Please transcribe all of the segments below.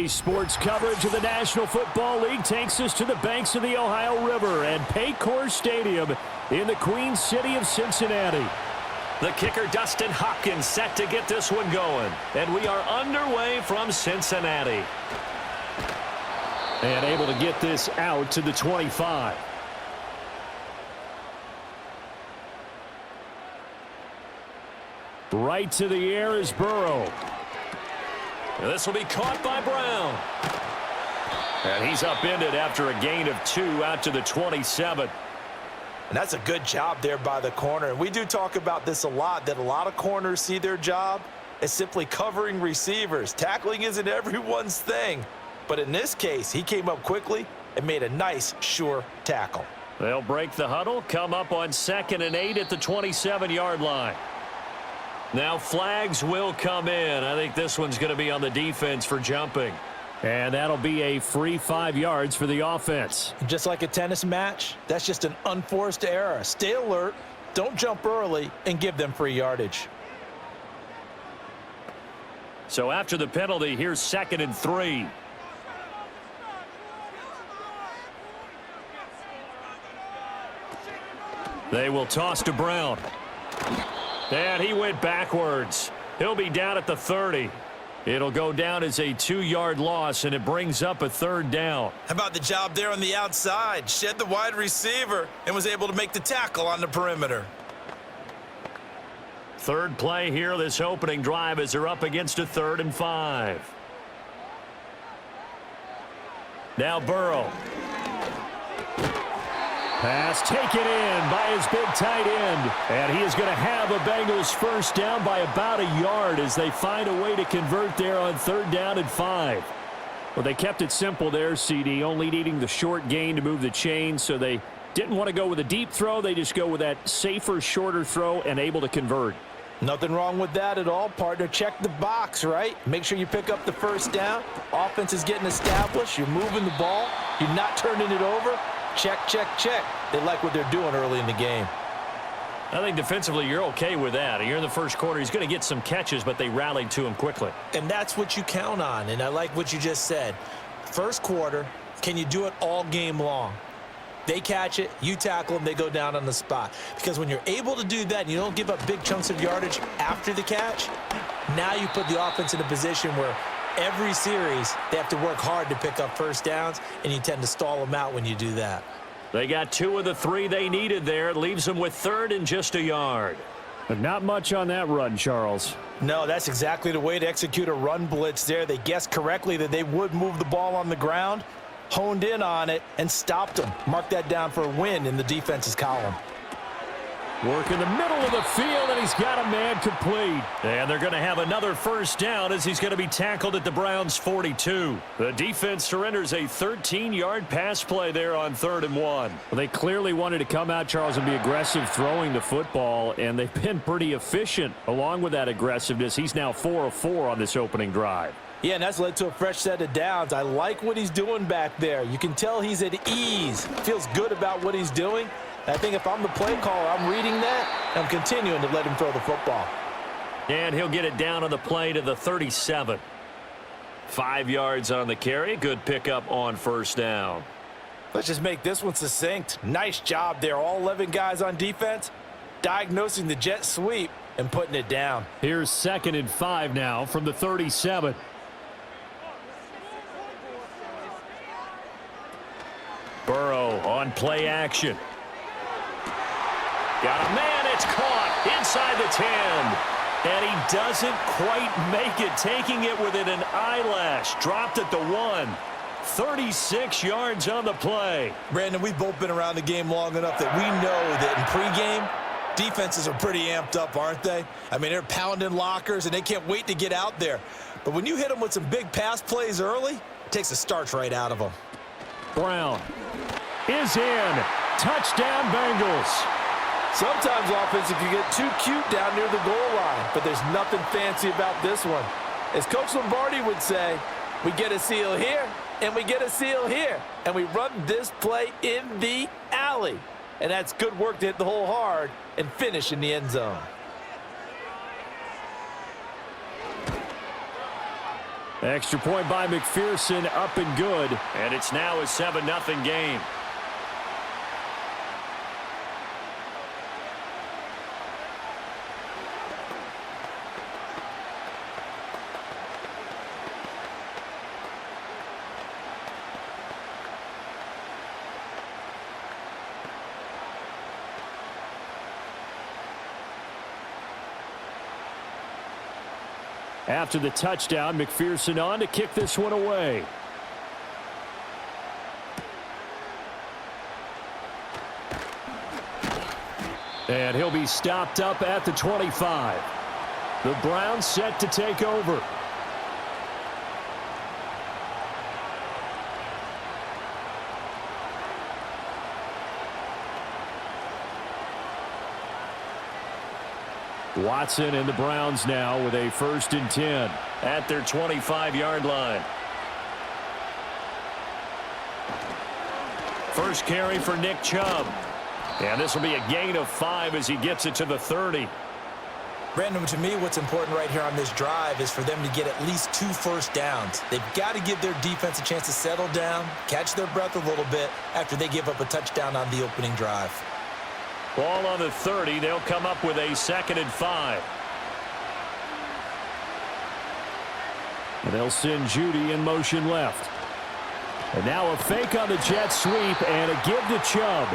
Today's sports coverage of the National Football League takes us to the banks of the Ohio River and Paycor Stadium in the Queen City of Cincinnati. The kicker, Dustin Hopkins, set to get this one going. And we are underway from Cincinnati. And able to get this out to the 25. Right to the air is Burrow. And this will be caught by Brown. And he's upended after a gain of 2 out to the 27. And that's a good job there by the corner. And we do talk about this a lot, that a lot of corners see their job as simply covering receivers. Tackling isn't everyone's thing. But in this case, he came up quickly and made a nice, sure tackle. They'll break the huddle, come up on 2nd and 8 at the 27-yard line. Now flags will come in. I think this one's going to be on the defense for jumping. And that'll be a free 5 yards for the offense. Just like a tennis match, that's just an unforced error. Stay alert, don't jump early, and give them free yardage. So after the penalty, here's 2nd and 3. They will toss to Brown. And he went backwards. He'll be down at the 30. It'll go down as a 2-yard loss, and it brings up a 3rd down. How about the job there on the outside? Shed the wide receiver and was able to make the tackle on the perimeter. Third play here, this opening drive, as they're up against a 3rd and 5. Now Burrow. Pass taken in by his big tight end. And he is going to have a Bengals first down by about a yard as they find a way to convert there on 3rd down and 5. Well, they kept it simple there, CD, only needing the short gain to move the chain, so they didn't want to go with a deep throw. They just go with that safer, shorter throw and able to convert. Nothing wrong with that at all, partner. Check the box, right? Make sure you pick up the first down. Offense is getting established. You're moving the ball. You're not turning it over. Check, check, check. They like what they're doing early in the game. I think defensively you're okay with that. Here in the first quarter, he's going to get some catches, but they rallied to him quickly. And that's what you count on, and I like what you just said. First quarter, can you do it all game long? They catch it, you tackle them, they go down on the spot. Because when you're able to do that and you don't give up big chunks of yardage after the catch, now you put the offense in a position where every series they have to work hard to pick up first downs, and you tend to stall them out when you do that. They got 2 of the 3 they needed there. It leaves them with 3rd and just a yard. But not much on that run, Charles. No, that's exactly the way to execute a run blitz there. They guessed correctly that they would move the ball on the ground, honed in on it, and stopped them. Mark that down for a win in the defense's column. Work in the middle of the field, and he's got a man complete. And they're going to have another first down as he's going to be tackled at the Browns' 42. The defense surrenders a 13-yard pass play there on 3rd and 1. Well, they clearly wanted to come out, Charles, and be aggressive throwing the football, and they've been pretty efficient along with that aggressiveness. He's now 4 of 4 on this opening drive. Yeah, and that's led to a fresh set of downs. I like what he's doing back there. You can tell he's at ease. Feels good about what he's doing. I think if I'm the play caller, I'm reading that, and I'm continuing to let him throw the football. And he'll get it down on the play to the 37. 5 yards on the carry. Good pickup on first down. Let's just make this one succinct. Nice job there. All 11 guys on defense, diagnosing the jet sweep and putting it down. Here's 2nd and 5 now from the 37. Burrow on play action. Got a man, it's caught inside the 10. And he doesn't quite make it, taking it within an eyelash. Dropped at the 1. 36 yards on the play. Brandon, we've both been around the game long enough that we know that in pregame, defenses are pretty amped up, aren't they? I mean, they're pounding lockers, and they can't wait to get out there. But when you hit them with some big pass plays early, it takes the starch right out of them. Brown is in. Touchdown, Bengals. Sometimes offense can get too cute down near the goal line, but there's nothing fancy about this one. As Coach Lombardi would say, we get a seal here, and we get a seal here, and we run this play in the alley. And that's good work to hit the hole hard and finish in the end zone. Extra point by McPherson, up and good. And it's now a 7-0 game. After the touchdown, McPherson on to kick this one away. And he'll be stopped up at the 25. The Browns set to take over. Watson and the Browns now with a 1st and 10 at their 25-yard line. First carry for Nick Chubb. And this will be a gain of 5 as he gets it to the 30. Brandon, to me, what's important right here on this drive is for them to get at least 2 first downs. They've got to give their defense a chance to settle down, catch their breath a little bit after they give up a touchdown on the opening drive. Ball on the 30. They'll come up with a 2nd and 5. And they'll send Judy in motion left. And now a fake on the jet sweep and a give to Chubb.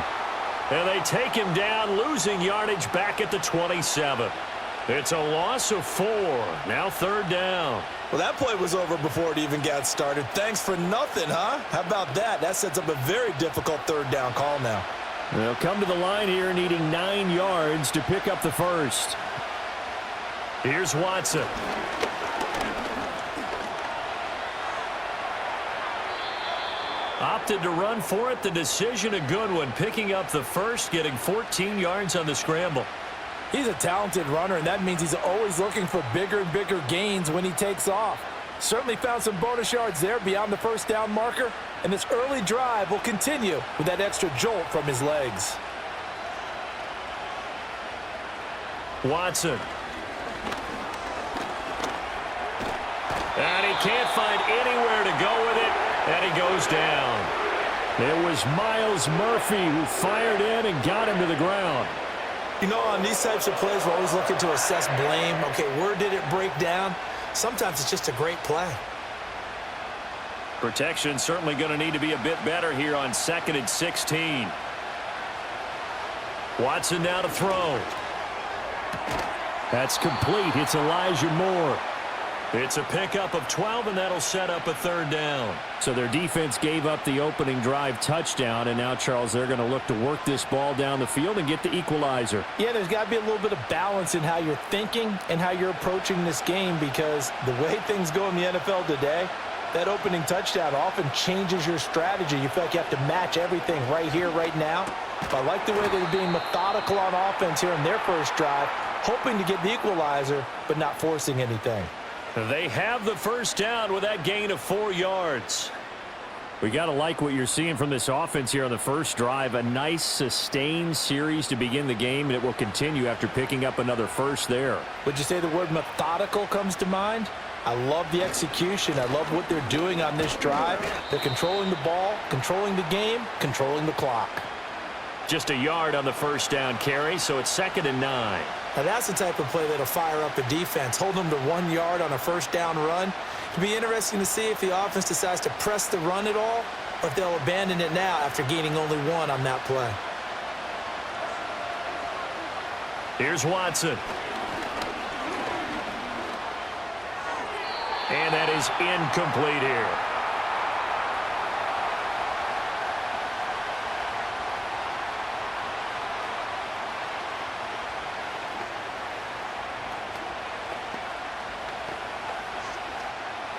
And they take him down, losing yardage back at the 27. It's a loss of 4. Now 3rd down. Well, that play was over before it even got started. Thanks for nothing, huh? How about that? That sets up a very difficult 3rd down call now. They'll come to the line here needing 9 yards to pick up the 1st. Here's Watson. Opted to run for it. The decision a good one. Picking up the 1st, getting 14 yards on the scramble. He's a talented runner, and that means he's always looking for bigger and bigger gains when he takes off. Certainly found some bonus yards there beyond the 1st down marker, and this early drive will continue with that extra jolt from his legs. Watson. And he can't find anywhere to go with it, and he goes down. It was Miles Murphy who fired in and got him to the ground. You know, on these types of plays, we're always looking to assess blame. Okay, where did it break down? Sometimes it's just a great play. Protection certainly going to need to be a bit better here on 2nd and 16. Watson now to throw. That's complete. It's Elijah Moore. It's a pickup of 12, and that'll set up a 3rd down. So their defense gave up the opening drive touchdown, and now, Charles, they're going to look to work this ball down the field and get the equalizer. Yeah, there's got to be a little bit of balance in how you're thinking and how you're approaching this game, because the way things go in the NFL today, that opening touchdown often changes your strategy. You feel like you have to match everything right here, right now. But I like the way they're being methodical on offense here in their first drive, hoping to get the equalizer, but not forcing anything. They have the 1st down with that gain of 4 yards. We got to like what you're seeing from this offense here on the first drive. A nice sustained series to begin the game, and it will continue after picking up another 1st there. Would you say the word methodical comes to mind? I love the execution. I love what they're doing on this drive. They're controlling the ball, controlling the game, controlling the clock. Just a yard on the 1st down carry, so it's 2nd and 9. Now that's the type of play that'll fire up the defense. Hold them to 1 yard on a 1st down run. It'll be interesting to see if the offense decides to press the run at all, or if they'll abandon it now after gaining only 1 on that play. Here's Watson. And that is incomplete here.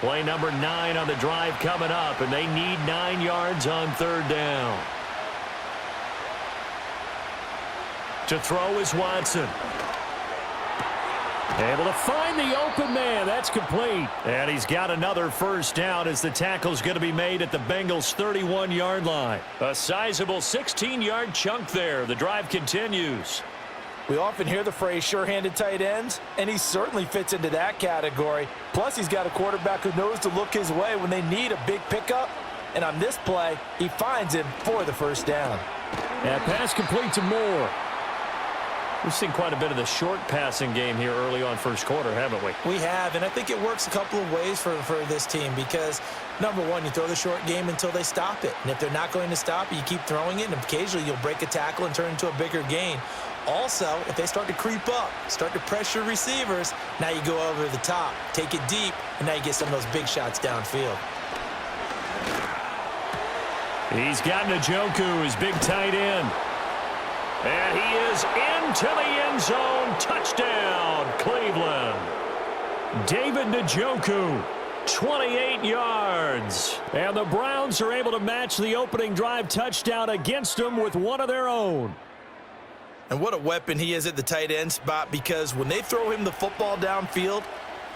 Play number 9 on the drive coming up, and they need 9 yards on 3rd down. To throw is Watson. Able to find the open man. That's complete. And he's got another 1st down as the tackle's going to be made at the Bengals' 31-yard line. A sizable 16-yard chunk there. The drive continues. We often hear the phrase sure-handed tight ends, and he certainly fits into that category. Plus, he's got a quarterback who knows to look his way when they need a big pickup. And on this play, he finds him for the first down. And pass complete to Moore. We've seen quite a bit of the short passing game here early on first quarter, haven't we? We have, and I think it works a couple of ways for this team because, number one, you throw the short game until they stop it. And if they're not going to stop it, you keep throwing it, and occasionally you'll break a tackle and turn into a bigger gain. Also, if they start to creep up, start to pressure receivers, now you go over the top, take it deep, and now you get some of those big shots downfield. He's got Njoku, his big tight end. And he is into the end zone. Touchdown, Cleveland. David Njoku, 28 yards. And the Browns are able to match the opening drive touchdown against them with one of their own. And what a weapon he is at the tight end spot, because when they throw him the football downfield,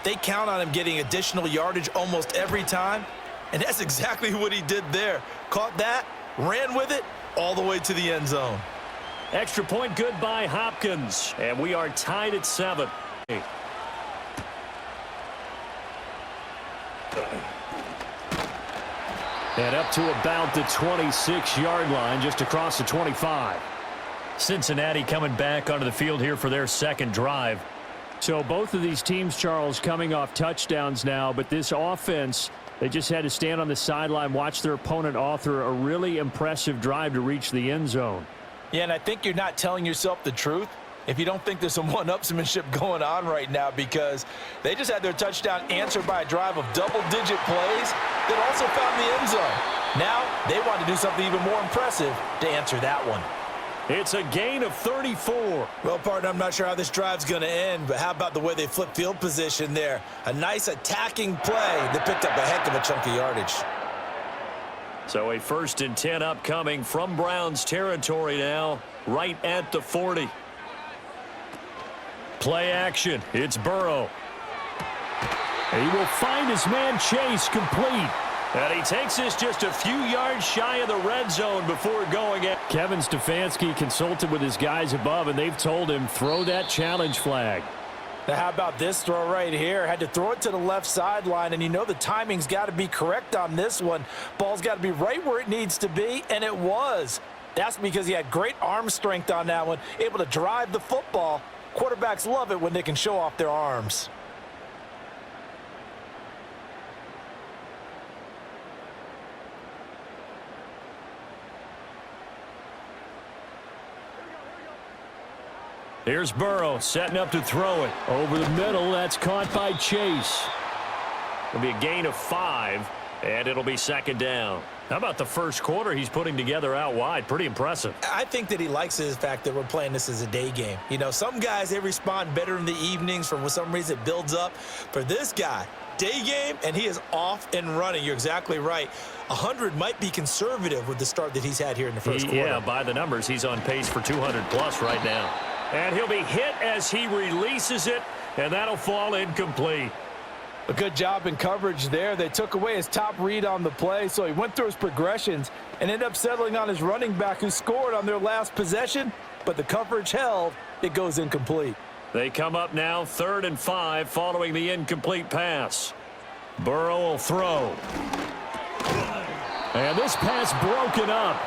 they count on him getting additional yardage almost every time. And that's exactly what he did there. Caught that, ran with it, all the way to the end zone. Extra point good by Hopkins. And we are tied at 7. And up to about the 26-yard line, just across the 25. Cincinnati coming back onto the field here for their second drive. So both of these teams, Charles, coming off touchdowns now, but this offense, they just had to stand on the sideline, watch their opponent author a really impressive drive to reach the end zone. Yeah, and I think you're not telling yourself the truth if you don't think there's some one-upsmanship going on right now, because they just had their touchdown answered by a drive of double-digit plays that also found the end zone. Now they want to do something even more impressive to answer that one. It's a gain of 34. Well, partner, I'm not sure how this drive's going to end, but how about the way they flip field position there? A nice attacking play that picked up a heck of a chunk of yardage. So a 1st and 10 upcoming from Browns territory now, right at the 40. Play action. It's Burrow. He will find his man Chase complete. And he takes this just a few yards shy of the red zone before going at. Kevin Stefanski consulted with his guys above, and they've told him throw that challenge flag. Now, how about this throw right here? Had to throw it to the left sideline, and you know the timing's got to be correct on this one. Ball's got to be right where it needs to be, and it was. That's because he had great arm strength on that one, able to drive the football. Quarterbacks love it when they can show off their arms. Here's Burrow setting up to throw it. Over the middle, that's caught by Chase. It'll be a gain of 5, and it'll be 2nd down. How about the first quarter he's putting together out wide? Pretty impressive. I think that he likes the fact that we're playing this as a day game. You know, some guys, they respond better in the evenings. For some reason, it builds up. For this guy, day game, and he is off and running. You're exactly right. 100 might be conservative with the start that he's had here in the first quarter. Yeah, by the numbers, he's on pace for 200-plus right now. And he'll be hit as he releases it, and that'll fall incomplete. A good job in coverage there. They took away his top read on the play, so he went through his progressions and ended up settling on his running back who scored on their last possession, but the coverage held. It goes incomplete. They come up now 3rd and 5 following the incomplete pass. Burrow will throw. And this pass broken up.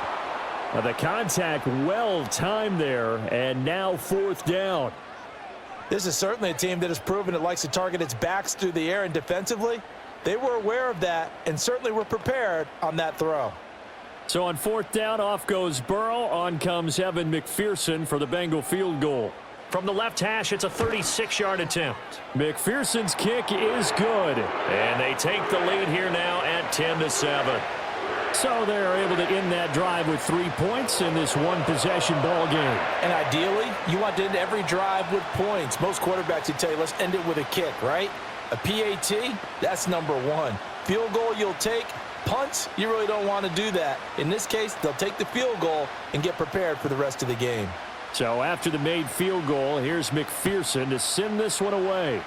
The contact well timed there, and now 4th down. This is certainly a team that has proven it likes to target its backs through the air, and defensively, they were aware of that and certainly were prepared on that throw. So on 4th down, off goes Burrow. On comes Evan McPherson for the Bengal field goal. From the left hash, it's a 36-yard attempt. McPherson's kick is good. And they take the lead here now at 10-7. So they're able to end that drive with 3 points in this one-possession ball game. And ideally, you want to end every drive with points. Most quarterbacks would tell you, let's end it with a kick, right? A PAT, that's number 1. Field goal you'll take. Punts, you really don't want to do that. In this case, they'll take the field goal and get prepared for the rest of the game. So after the made field goal, here's McPherson to send this one away.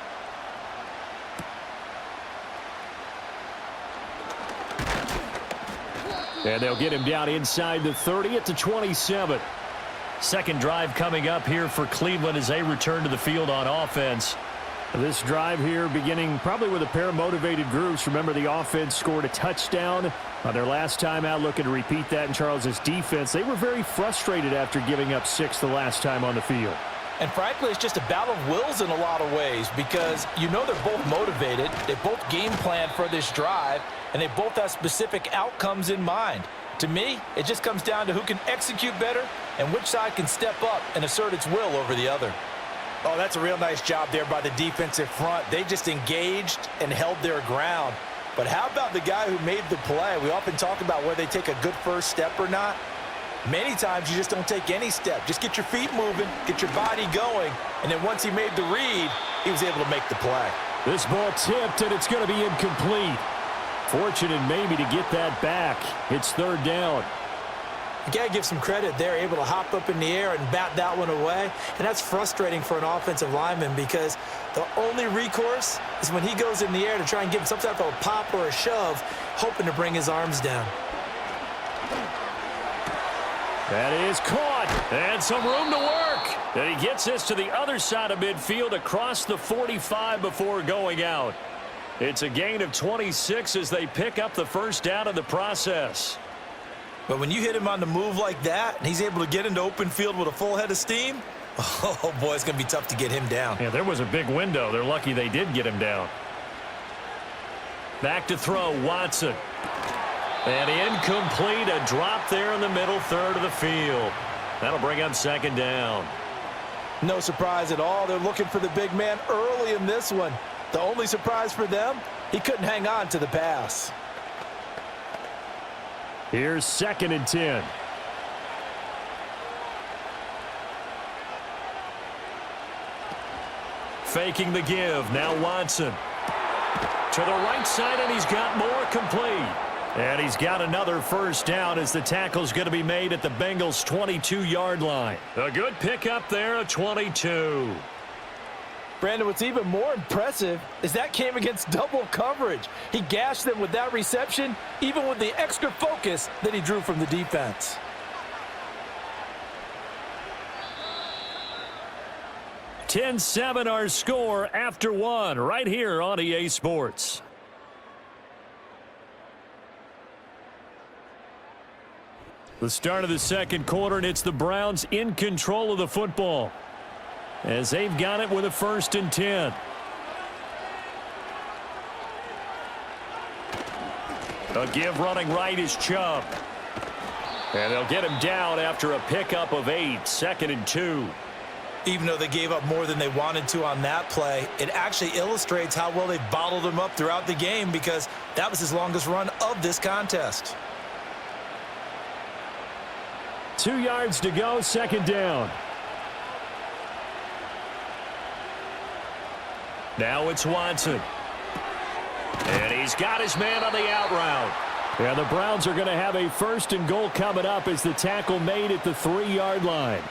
And they'll get him down inside the 30 at the 27. Second drive coming up here for Cleveland as they return to the field on offense. This drive here beginning probably with a pair of motivated groups. Remember, the offense scored a touchdown on their last time out, looking to repeat that in Charles' defense. They were very frustrated after giving up 6 the last time on the field. And frankly, it's just a battle of wills in a lot of ways because you know they're both motivated. They both game plan for this drive, and they both have specific outcomes in mind. To me, it just comes down to who can execute better and which side can step up and assert its will over the other. Oh, that's a real nice job there by the defensive front. They just engaged and held their ground. But how about the guy who made the play? We often talk about whether they take a good first step or not. Many times you just don't take any step. Just get your feet moving, get your body going, and then once he made the read, he was able to make the play. This ball tipped, and it's going to be incomplete. Fortunate maybe to get that back. It's third down. You got to give some credit. They're able to hop up in the air and bat that one away. And that's frustrating for an offensive lineman because the only recourse is when he goes in the air to try and give some type of a pop or a shove, hoping to bring his arms down. That is caught. And some room to work. And he gets this to the other side of midfield across the 45 before going out. It's a gain of 26 as they pick up the first down in the process. But when you hit him on the move like that, and he's able to get into open field with a full head of steam, oh, boy, it's going to be tough to get him down. Yeah, there was a big window. They're lucky they did get him down. Back to throw, Watson. And incomplete, a drop there in the middle third of the field. That'll bring up second down. No surprise at all. They're looking for the big man early in this one. The only surprise for them, he couldn't hang on to the pass. Here's 2nd and 10. Faking the give. Now Watson. To the right side, and he's got more complete. And he's got another first down as the tackle's going to be made at the Bengals' 22-yard line. A good pickup there at 22. Brandon, what's even more impressive is that came against double coverage. He gashed them with that reception, even with the extra focus that he drew from the defense. (10-7) our score after one right here on EA Sports. The start of the second quarter, and it's the Browns in control of the football as they've got it with a 1st and 10. A give running right is Chubb. And they'll get him down after a pickup of 8, 2nd and 2. Even though they gave up more than they wanted to on that play, it actually illustrates how well they bottled him up throughout the game because that was his longest run of this contest. 2 yards to go, 2nd down. Now it's Watson. And he's got his man on the out route. And the Browns are going to have a 1st and goal coming up as the tackle made at the 3-yard line.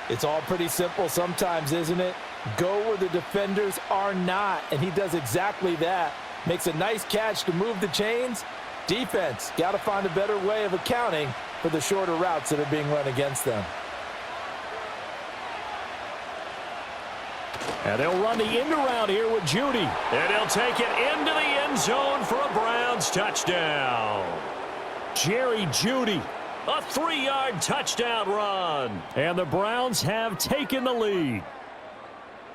It's all pretty simple sometimes, isn't it? Go where the defenders are not, and he does exactly that. Makes a nice catch to move the chains. Defense, got to find a better way of accounting for the shorter routes that are being run against them. And they'll run the end around here with Judy. And he'll take it into the end zone for a Browns touchdown. Jerry Judy, a 3-yard touchdown run. And the Browns have taken the lead.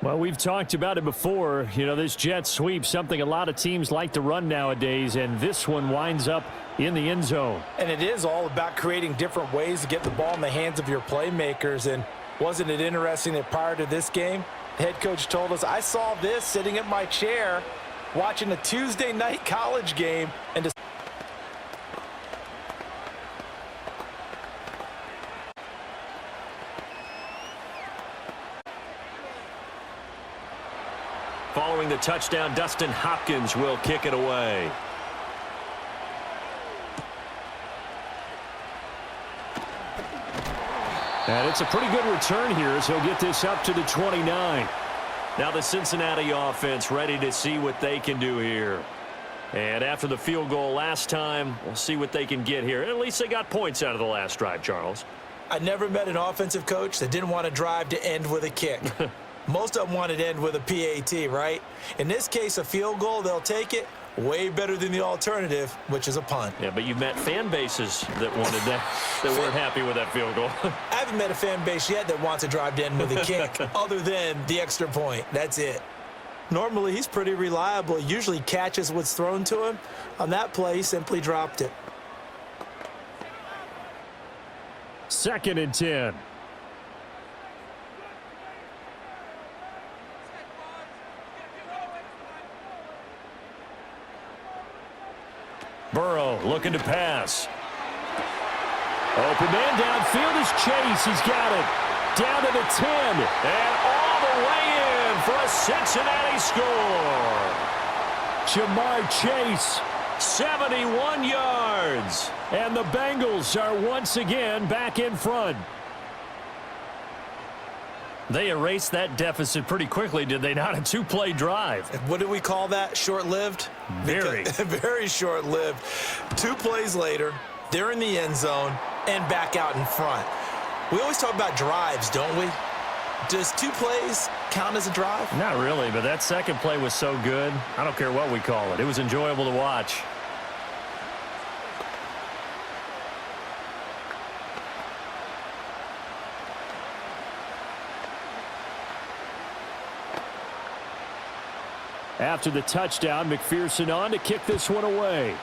Well, we've talked about it before. You know, this jet sweep, something a lot of teams like to run nowadays, and this one winds up in the end zone. And it is all about creating different ways to get the ball in the hands of your playmakers. And wasn't it interesting that prior to this game, the head coach told us, I saw this sitting in my chair watching a Tuesday night college game. And following the touchdown, Dustin Hopkins will kick it away. And it's a pretty good return here as he'll get this up to the 29. Now the Cincinnati offense ready to see what they can do here. And after the field goal last time, we'll see what they can get here. At least they got points out of the last drive, Charles. I never met an offensive coach that didn't want to drive to end with a kick. Most of them wanted to end with a PAT, right? In this case, a field goal, they'll take it. Way better than the alternative, which is a punt. Yeah, but you've met fan bases that wanted that weren't happy with that field goal. I haven't met a fan base yet that wants to drive to end with a kick other than the extra point. That's it. Normally, he's pretty reliable. He usually catches what's thrown to him. On that play, he simply dropped it. 2nd and 10. Burrow looking to pass. Open man downfield is Chase. He's got it. Down to the 10. And all the way in for a Cincinnati score. Jamar Chase. 71 yards. And the Bengals are once again back in front. They erased that deficit pretty quickly, did they not? A 2-play drive. What do we call that? Short-lived? Very. Very short-lived. 2 plays later, they're in the end zone and back out in front. We always talk about drives, don't we? Does 2 plays count as a drive? Not really, but that second play was so good. I don't care what we call it. It was enjoyable to watch. After the touchdown, McPherson on to kick this one away.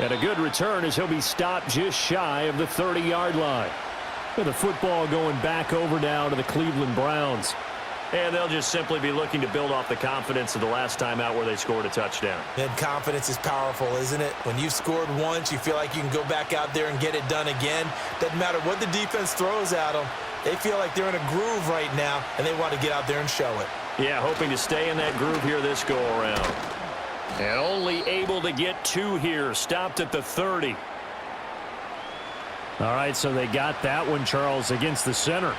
And a good return as he'll be stopped just shy of the 30-yard line. With the football going back over now to the Cleveland Browns. And they'll just simply be looking to build off the confidence of the last time out where they scored a touchdown. And confidence is powerful, isn't it? When you've scored once, you feel like you can go back out there and get it done again. Doesn't matter what the defense throws at them. They feel like they're in a groove right now, and they want to get out there and show it. Yeah, hoping to stay in that groove here this go-around. And only able to get 2 here. Stopped at the 30. All right, so they got that one, Charles, against the center.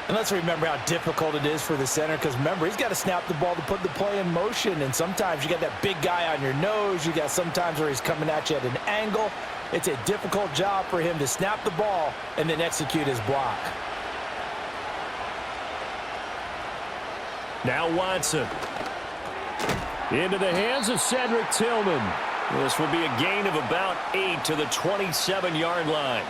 And let's remember how difficult it is for the center, because remember, he's got to snap the ball to put the play in motion, and sometimes you got that big guy on your nose. You got sometimes where he's coming at you at an angle. It's a difficult job for him to snap the ball and then execute his block. Now Watson. Into the hands of Cedric Tillman. This will be a gain of about 8 to the 27-yard line.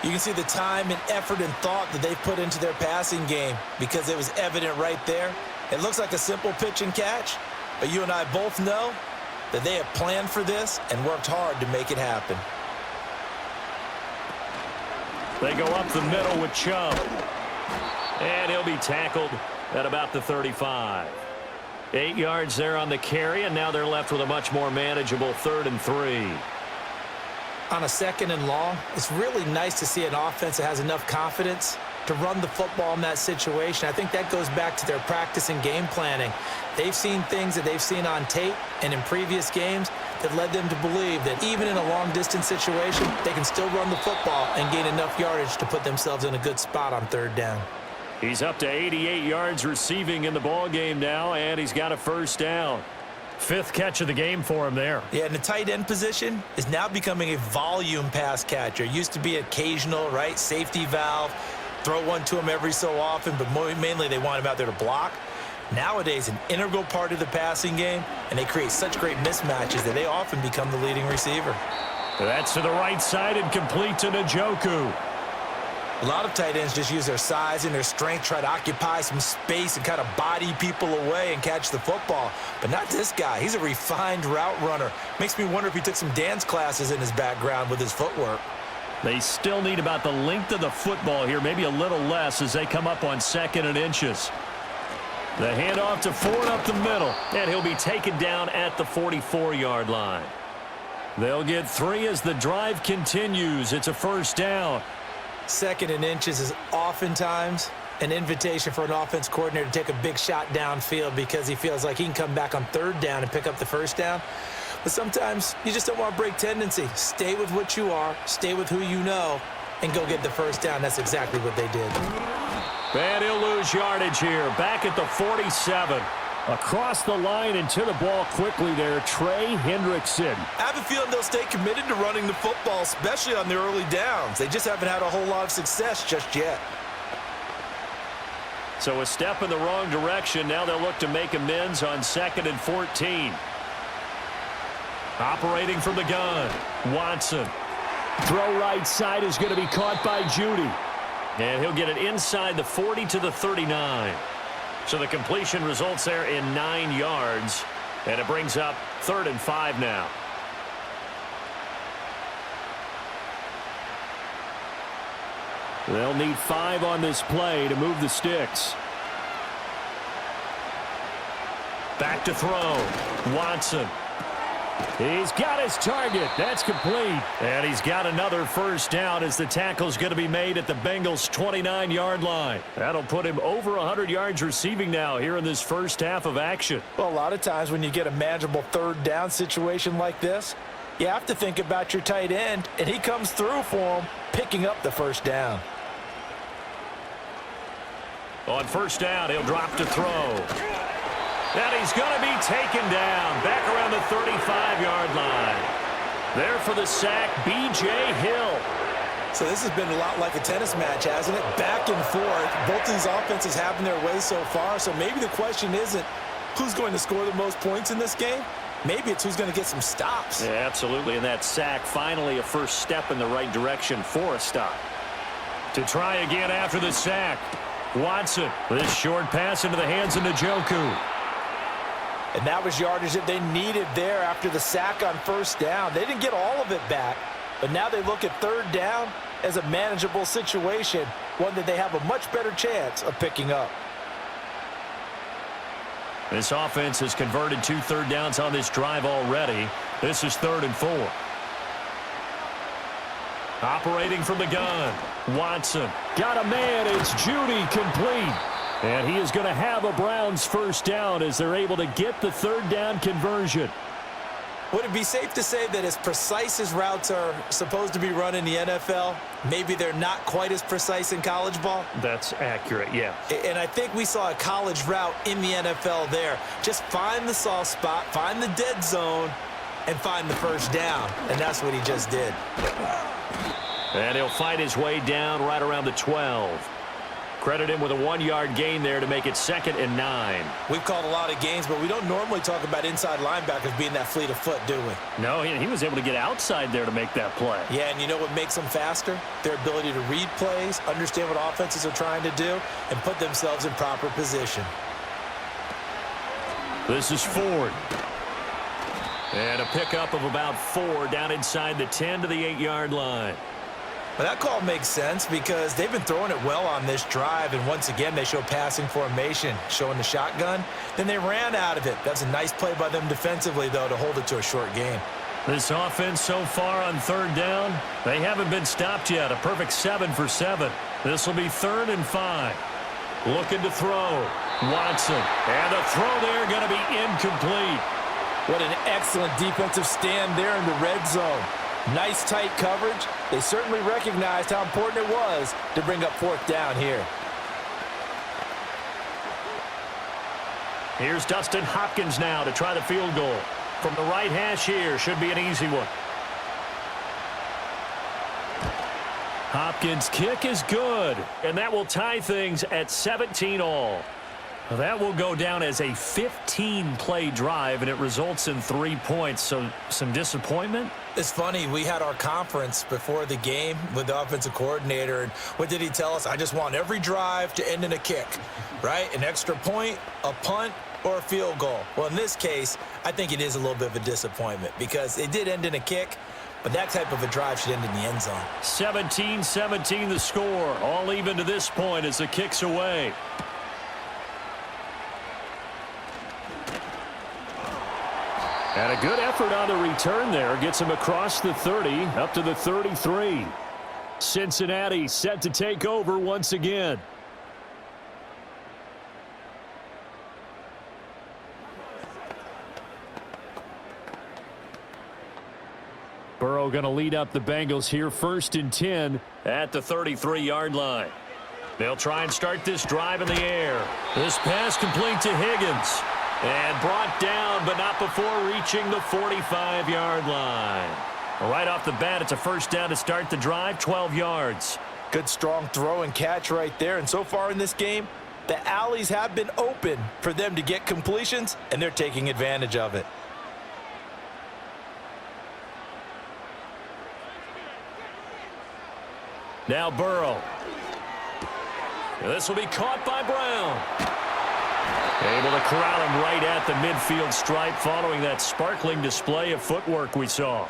You can see the time and effort and thought that they've put into their passing game because it was evident right there. It looks like a simple pitch and catch, but you and I both know that they have planned for this and worked hard to make it happen. They go up the middle with Chubb. And he'll be tackled at about the 35. 8 yards there on the carry, and now they're left with a much more manageable 3rd and 3. On a 2nd and long, it's really nice to see an offense that has enough confidence to run the football in that situation. I think that goes back to their practice and game planning. They've seen things that they've seen on tape and in previous games that led them to believe that even in a long-distance situation, they can still run the football and gain enough yardage to put themselves in a good spot on 3rd down. He's up to 88 yards receiving in the ball game now, and he's got a 1st down. 5th catch of the game for him there. Yeah, and the tight end position is now becoming a volume pass catcher. Used to be occasional, right? Safety valve. Throw one to him every so often, but mainly they want him out there to block. Nowadays, an integral part of the passing game, and they create such great mismatches that they often become the leading receiver. That's to the right side and complete to Njoku. A lot of tight ends just use their size and their strength, try to occupy some space and kind of body people away and catch the football. But not this guy. He's a refined route runner. Makes me wonder if he took some dance classes in his background with his footwork. They still need about the length of the football here, maybe a little less as they come up on 2nd and inches. The handoff to Ford up the middle, and he'll be taken down at the 44-yard line. They'll get 3 as the drive continues. It's a 1st down. 2nd and inches is oftentimes an invitation for an offense coordinator to take a big shot downfield because he feels like he can come back on 3rd down and pick up the 1st down. But sometimes you just don't want to break tendency. Stay with what you are, stay with who you know, and go get the 1st down. That's exactly what they did. And he'll lose yardage here, back at the 47. Across the line and to the ball quickly there, Trey Hendrickson. I have a feeling they'll stay committed to running the football, especially on their early downs. They just haven't had a whole lot of success just yet. So a step in the wrong direction. Now they'll look to make amends on 2nd and 14. Operating from the gun, Watson. Throw right side is going to be caught by Judy. And he'll get it inside the 40 to the 39. So the completion results there in 9 yards. And it brings up 3rd and 5 now. They'll need 5 on this play to move the sticks. Back to throw. Watson. He's got his target. That's complete. And he's got another first down as the tackle's going to be made at the Bengals' 29-yard line. That'll put him over 100 yards receiving now here in this first half of action. Well, a lot of times when you get a manageable 3rd down situation like this, you have to think about your tight end, and he comes through for him, picking up the first down. On first down, he'll drop to throw. And he's going to be taken down back around the 35-yard line. There for the sack, B.J. Hill. So this has been a lot like a tennis match, hasn't it? Back and forth. Both these offenses having their way so far. So maybe the question isn't who's going to score the most points in this game. Maybe it's who's going to get some stops. Yeah, absolutely. And that sack, finally a first step in the right direction for a stop. To try again after the sack, Watson. This short pass into the hands of Njoku. And that was yardage that they needed there after the sack on first down. They didn't get all of it back, but now they look at 3rd down as a manageable situation, one that they have a much better chance of picking up. This offense has converted 2 third downs on this drive already. This is 3rd and 4. Operating from the gun, Watson. Got a man. It's Judy, complete. And he is going to have a Browns first down as they're able to get the 3rd down conversion. Would it be safe to say that as precise as routes are supposed to be run in the NFL, maybe they're not quite as precise in college ball? That's accurate, yeah. And I think we saw a college route in the NFL there. Just find the soft spot, find the dead zone, and find the first down. And that's what he just did. And he'll fight his way down right around the 12. Credit him with a 1-yard gain there to make it 2nd and 9. We've called a lot of games, but we don't normally talk about inside linebackers being that fleet of foot, do we? No, he was able to get outside there to make that play. Yeah, and you know what makes them faster? Their ability to read plays, understand what offenses are trying to do, and put themselves in proper position. This is Ford. And a pickup of about 4 down inside the 10 to the 8-yard line. Well, that call makes sense because they've been throwing it well on this drive, and once again they show passing formation, showing the shotgun. Then they ran out of it. That's a nice play by them defensively, though, to hold it to a short game. This offense so far on 3rd down, they haven't been stopped yet. A perfect 7 for 7. This will be 3rd and 5. Looking to throw. Watson. And the throw there going to be incomplete. What an excellent defensive stand there in the red zone. Nice tight coverage. They certainly recognized how important it was to bring up 4th down here. Here's Dustin Hopkins now to try the field goal. From the right hash here, should be an easy one. Hopkins' kick is good, and that will tie things at 17 all. That will go down as a 15-play drive, and it results in 3 points. So some disappointment? It's funny. We had our conference before the game with the offensive coordinator, and what did he tell us? I just want every drive to end in a kick, right? An extra point, a punt, or a field goal. Well, in this case, I think it is a little bit of a disappointment because it did end in a kick, but that type of a drive should end in the end zone. 17-17 the score. All even to this point as the kick's away. And a good effort on the return there. Gets him across the 30, up to the 33. Cincinnati set to take over once again. Burrow going to lead up the Bengals here, 1st and 10 at the 33-yard line. They'll try and start this drive in the air. This pass complete to Higgins. And brought down, but not before reaching the 45-yard line. Right off the bat, it's a first down to start the drive, 12 yards. Good strong throw and catch right there. And so far in this game, the alleys have been open for them to get completions, and they're taking advantage of it. Now Burrow. This will be caught by Brown. Able to corral him right at the midfield stripe following that sparkling display of footwork we saw.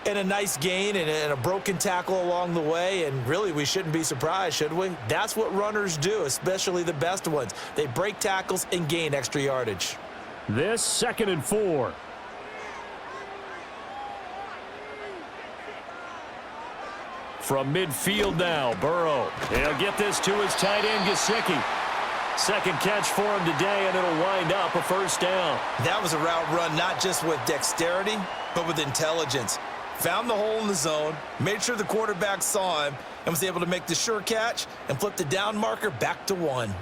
And a nice gain and a broken tackle along the way, and really we shouldn't be surprised, should we? That's what runners do, especially the best ones. They break tackles and gain extra yardage. This 2nd and 4. From midfield now, Burrow. He'll get this to his tight end, Gesicki. Second catch for him today, and it'll wind up a first down. That was a route run not just with dexterity, but with intelligence. Found the hole in the zone, made sure the quarterback saw him, and was able to make the sure catch and flip the down marker back to 1.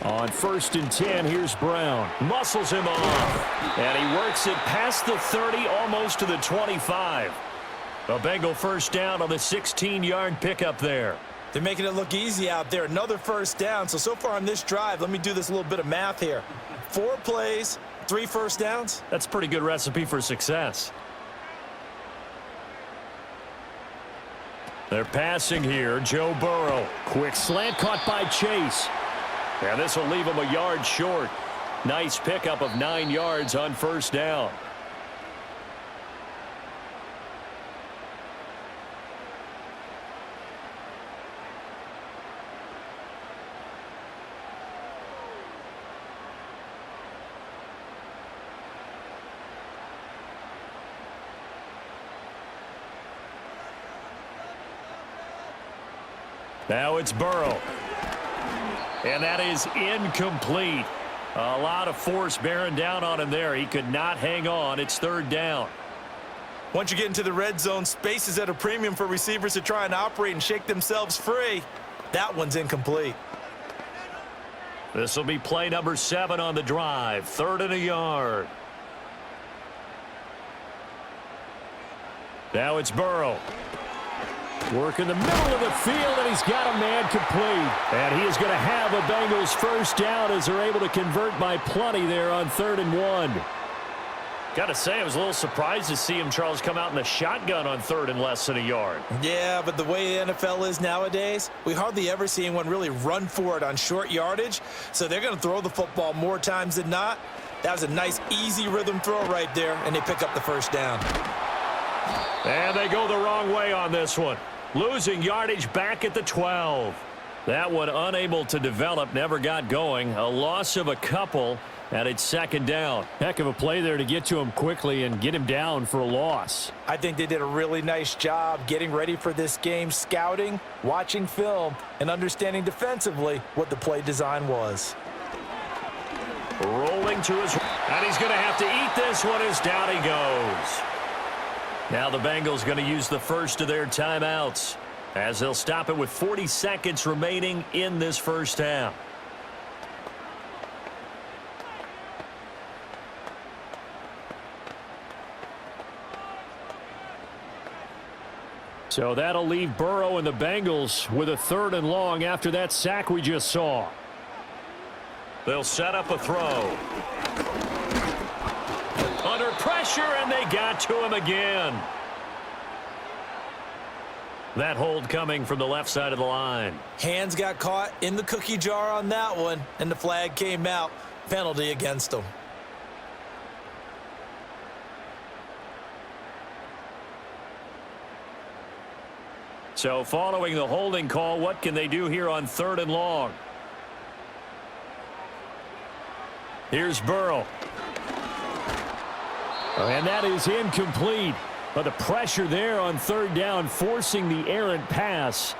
On 1st and 10, here's Brown. Muscles him off. And he works it past the 30, almost to the 25. A Bengal first down on the 16-yard pickup there. They're making it look easy out there. Another first down. So far on this drive, let me do this little bit of math here. 4 plays, 3 first downs. That's a pretty good recipe for success. They're passing here. Joe Burrow. Quick slant caught by Chase. And this will leave him a yard short. Nice pickup of 9 yards on first down. Now it's Burrow. And that is incomplete. A lot of force bearing down on him there. He could not hang on. It's 3rd down. Once you get into the red zone, space is at a premium for receivers to try and operate and shake themselves free. That one's incomplete. This will be play number 7 on the drive. 3rd and a yard. Now it's Burrow. Work in the middle of the field, and he's got a man complete. And he is going to have a Bengals first down as they're able to convert by plenty there on 3rd and 1. Got to say, I was a little surprised to see him, Charles, come out in the shotgun on 3rd and less than a yard. Yeah, but the way the NFL is nowadays, we hardly ever see anyone really run for it on short yardage. So they're going to throw the football more times than not. That was a nice, easy rhythm throw right there, and they pick up the first down. And they go the wrong way on this one. Losing yardage back at the 12. That one unable to develop, never got going. A loss of a couple, and it's 2nd down. Heck of a play there to get to him quickly and get him down for a loss. I think they did a really nice job getting ready for this game, scouting, watching film, and understanding defensively what the play design was. Rolling to his... And he's going to have to eat this one as down he goes. Now the Bengals going to use the first of their timeouts as they'll stop it with 40 seconds remaining in this first half. So that'll leave Burrow and the Bengals with a 3rd and long after that sack we just saw. They'll set up a throw. Under pressure, and they got to him again. That hold coming from the left side of the line. Hands got caught in the cookie jar on that one, and the flag came out. Penalty against them. So following the holding call, what can they do here on 3rd and long? Here's Burrow. And that is incomplete. But the pressure there on 3rd down, forcing the errant pass.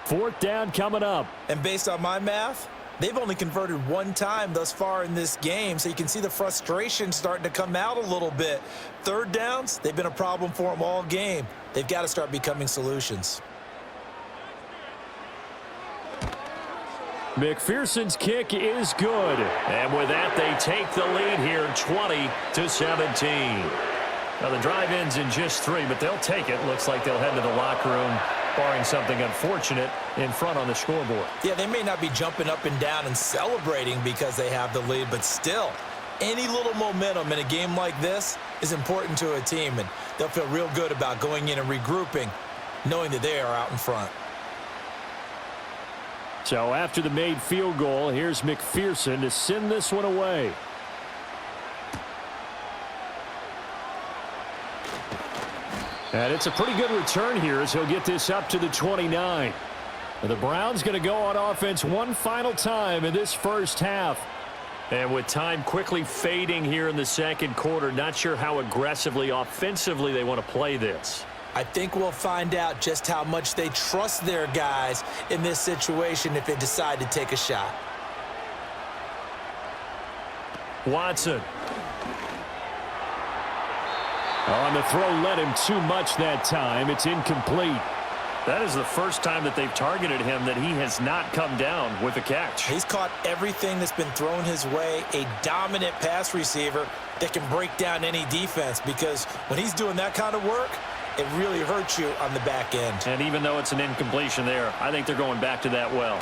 4th down coming up. And based on my math, they've only converted 1 time thus far in this game, so you can see the frustration starting to come out a little bit. 3rd downs, they've been a problem for them all game. They've got to start becoming solutions. McPherson's kick is good. And with that, they take the lead here, 20-17. Now, the drive ends in just 3, but they'll take it. Looks like they'll head to the locker room, barring something unfortunate in front on the scoreboard. Yeah, they may not be jumping up and down and celebrating because they have the lead, but still, any little momentum in a game like this is important to a team, and they'll feel real good about going in and regrouping, knowing that they are out in front. So after the made field goal, here's McPherson to send this one away. And it's a pretty good return here as he'll get this up to the 29. And the Browns going to go on offense one final time in this first half. And with time quickly fading here in the second quarter, not sure how aggressively, offensively they want to play this. I think we'll find out just how much they trust their guys in this situation if they decide to take a shot. Watson. On the throw, led him too much that time. It's incomplete. That is the first time that they've targeted him that he has not come down with a catch. He's caught everything that's been thrown his way, a dominant pass receiver that can break down any defense, because when he's doing that kind of work, it really hurts you on the back end. And even though it's an incompletion there, I think they're going back to that well.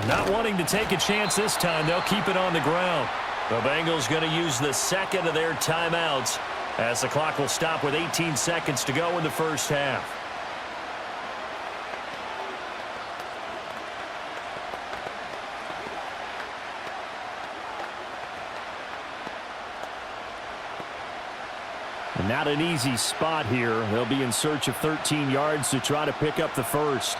Not wanting to take a chance this time, they'll keep it on the ground. The Bengals going to use the second of their timeouts as the clock will stop with 18 seconds to go in the first half. And not an easy spot here. They'll be in search of 13 yards to try to pick up the first.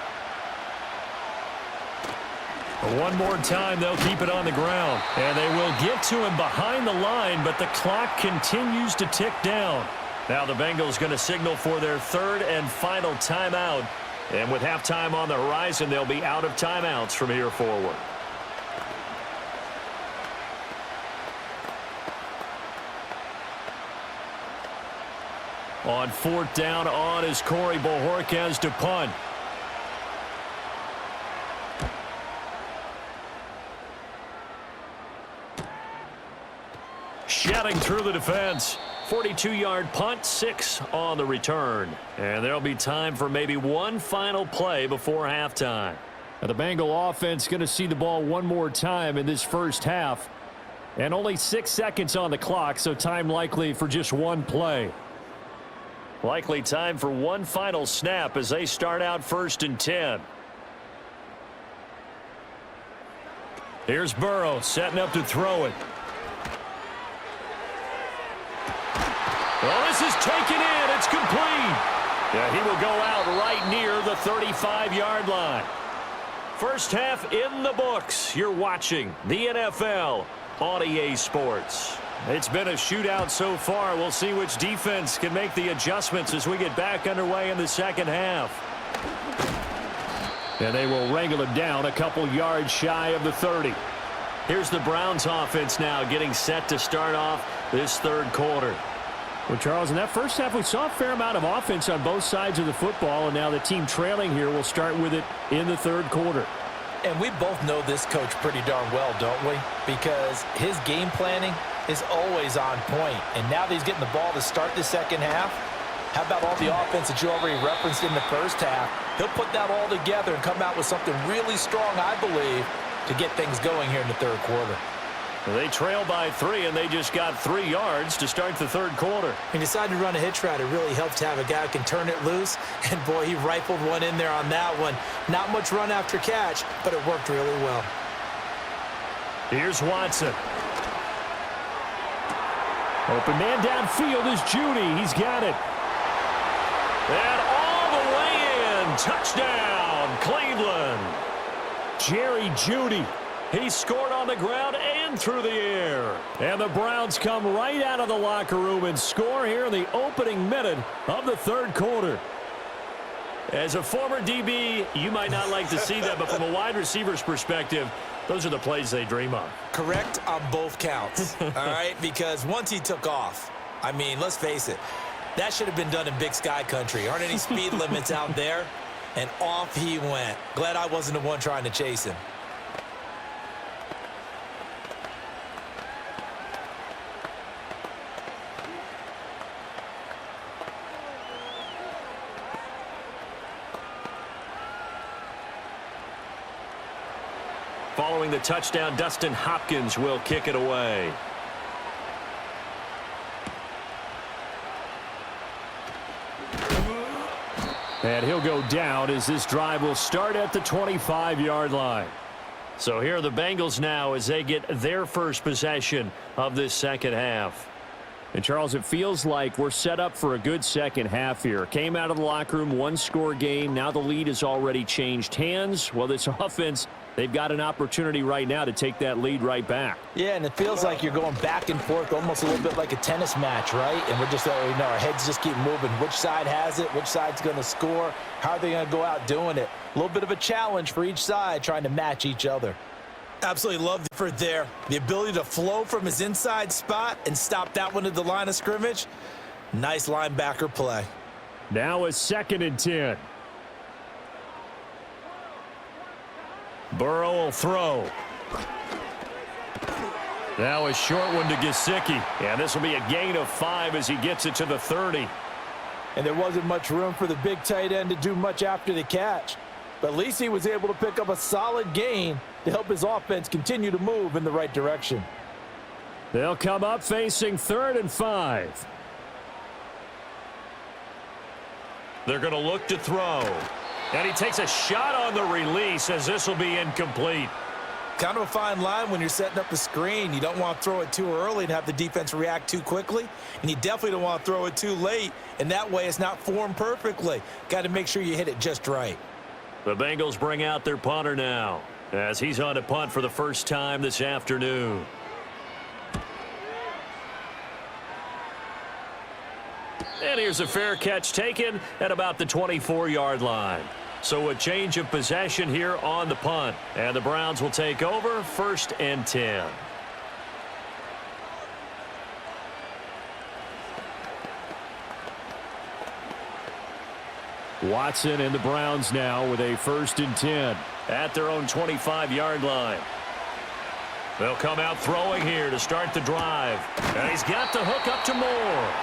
One more time, they'll keep it on the ground. And they will get to him behind the line, but the clock continues to tick down. Now the Bengals going to signal for their third and final timeout. And with halftime on the horizon, they'll be out of timeouts from here forward. On fourth down on is Corey Bojorquez to punt. Shouting through the defense. 42-yard punt, 6 on the return. And there'll be time for maybe one final play before halftime. Now the Bengal offense going to see the ball one more time in this first half. And only 6 seconds on the clock, so time likely for just one play. Likely time for one final snap as they start out 1st and 10. Here's Burrow setting up to throw it. Well, this is taken in. It's complete. Yeah, he will go out right near the 35-yard line. First half in the books. You're watching the NFL on EA Sports. It's been a shootout so far. We'll see which defense can make the adjustments as we get back underway in the second half. And they will wrangle him down a couple yards shy of the 30. Here's the Browns offense now getting set to start off this third quarter. Well, Charles, in that first half, we saw a fair amount of offense on both sides of the football, and now the team trailing here will start with it in the third quarter. And we both know this coach pretty darn well, don't we? Because his game planning is always on point. And now that he's getting the ball to start the second half, how about all the offense that you already referenced in the first half? He'll put that all together and come out with something really strong, I believe, to get things going here in the third quarter. They trail by 3, and they just got 3 yards to start the third quarter. He decided to run a hitch route. It really helps to have a guy who can turn it loose. And, boy, he rifled one in there on that one. Not much run after catch, but it worked really well. Here's Watson. Open man downfield is Judy. He's got it. And all the way in. Touchdown, Cleveland. Jerry Judy. He scored on the ground and through the air. And the Browns come right out of the locker room and score here in the opening minute of the third quarter. As a former DB, you might not like to see that, but from a wide receiver's perspective, those are the plays they dream of. Correct on both counts, all right? Because once he took off, I mean, let's face it, that should have been done in Big Sky country. Aren't any speed limits out there? And off he went. Glad I wasn't the one trying to chase him. Following the touchdown, Dustin Hopkins will kick it away. And he'll go down as this drive will start at the 25-yard line. So here are the Bengals now as they get their first possession of this second half. And, Charles, it feels like we're set up for a good second half here. Came out of the locker room, one-score game. Now the lead has already changed hands. Well, this offense, they've got an opportunity right now to take that lead right back. Yeah, and it feels like you're going back and forth almost a little bit like a tennis match, right? And we're just, our heads just keep moving. Which side has it? Which side's going to score? How are they going to go out doing it? A little bit of a challenge for each side trying to match each other. Absolutely love the effort there. The ability to flow from his inside spot and stop that one at the line of scrimmage. Nice linebacker play. Now a 2nd and 10. Burrow will throw. Now a short one to Gesicki. And this will be a gain of 5 as he gets it to the 30. And there wasn't much room for the big tight end to do much after the catch. But at least he was able to pick up a solid gain to help his offense continue to move in the right direction. They'll come up facing 3rd and 5. They're going to look to throw. And he takes a shot on the release as this will be incomplete. Kind of a fine line when you're setting up the screen. You don't want to throw it too early and have the defense react too quickly. And you definitely don't want to throw it too late. And that way it's not formed perfectly. Got to make sure you hit it just right. The Bengals bring out their punter now as he's on to punt for the first time this afternoon. And here's a fair catch taken at about the 24-yard line. So a change of possession here on the punt. And the Browns will take over 1st and 10. Watson and the Browns now with a 1st and 10. At their own 25-yard line. They'll come out throwing here to start the drive. And he's got the hook up to Moore.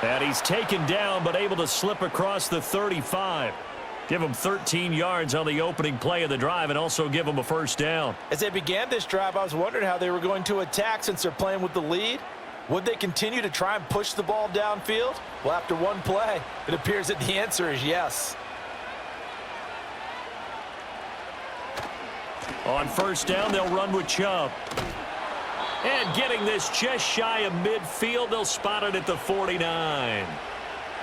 And he's taken down but able to slip across the 35. Give him 13 yards on the opening play of the drive and also give him a 1st down. As they began this drive, I was wondering how they were going to attack since they're playing with the lead. Would they continue to try and push the ball downfield? Well, after one play, it appears that the answer is yes. On 1st down, they'll run with Chubb. And getting this just shy of midfield, they'll spot it at the 49.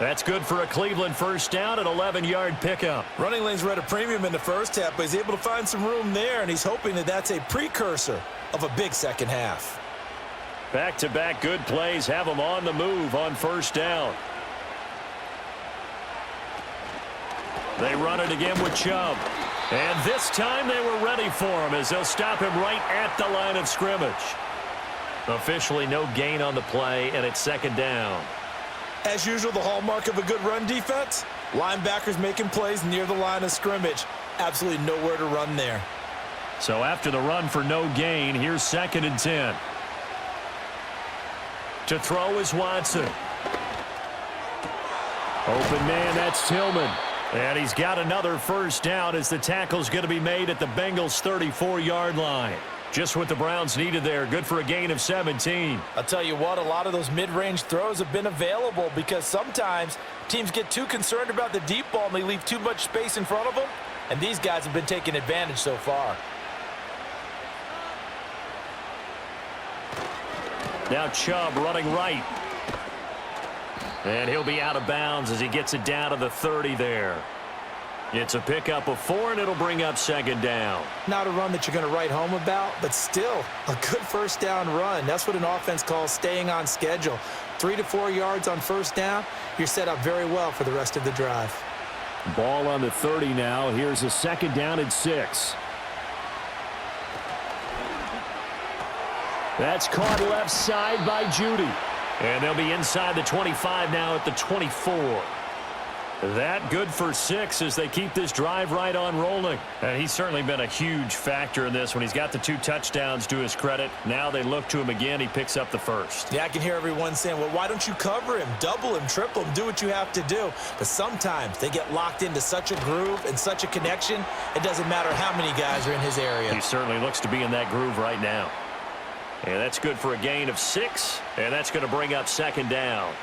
That's good for a Cleveland 1st down, an 11-yard pickup. Running lanes were at a premium in the first half, but he's able to find some room there, and he's hoping that that's a precursor of a big second half. Back-to-back good plays have them on the move on 1st down. They run it again with Chubb. And this time they were ready for him as they'll stop him right at the line of scrimmage. Officially no gain on the play, and it's 2nd down. As usual, the hallmark of a good run defense, linebackers making plays near the line of scrimmage. Absolutely nowhere to run there. So after the run for no gain, here's 2nd and 10. To throw is Watson. Open man, that's Tillman. And he's got another 1st down as the tackle's going to be made at the Bengals' 34-yard line. Just what the Browns needed there. Good for a gain of 17. I'll tell you what, a lot of those mid-range throws have been available because sometimes teams get too concerned about the deep ball and they leave too much space in front of them. And these guys have been taking advantage so far. Now Chubb running right. And he'll be out of bounds as he gets it down to the 30 there. It's a pickup of 4, and it'll bring up 2nd down. Not a run that you're going to write home about, but still a good 1st down run. That's what an offense calls staying on schedule. 3 to 4 yards on 1st down, you're set up very well for the rest of the drive. Ball on the 30 now. Here's a 2nd down and 6. That's caught left side by Judy. And they'll be inside the 25 now at the 24. That good for 6 as they keep this drive right on rolling. And he's certainly been a huge factor in this when he's got the 2 touchdowns to his credit. Now they look to him again. He picks up the first. Yeah, I can hear everyone saying, well, why don't you cover him, double him, triple him, do what you have to do. But sometimes they get locked into such a groove and such a connection, it doesn't matter how many guys are in his area. He certainly looks to be in that groove right now. And that's good for a gain of 6, and that's going to bring up 2nd down.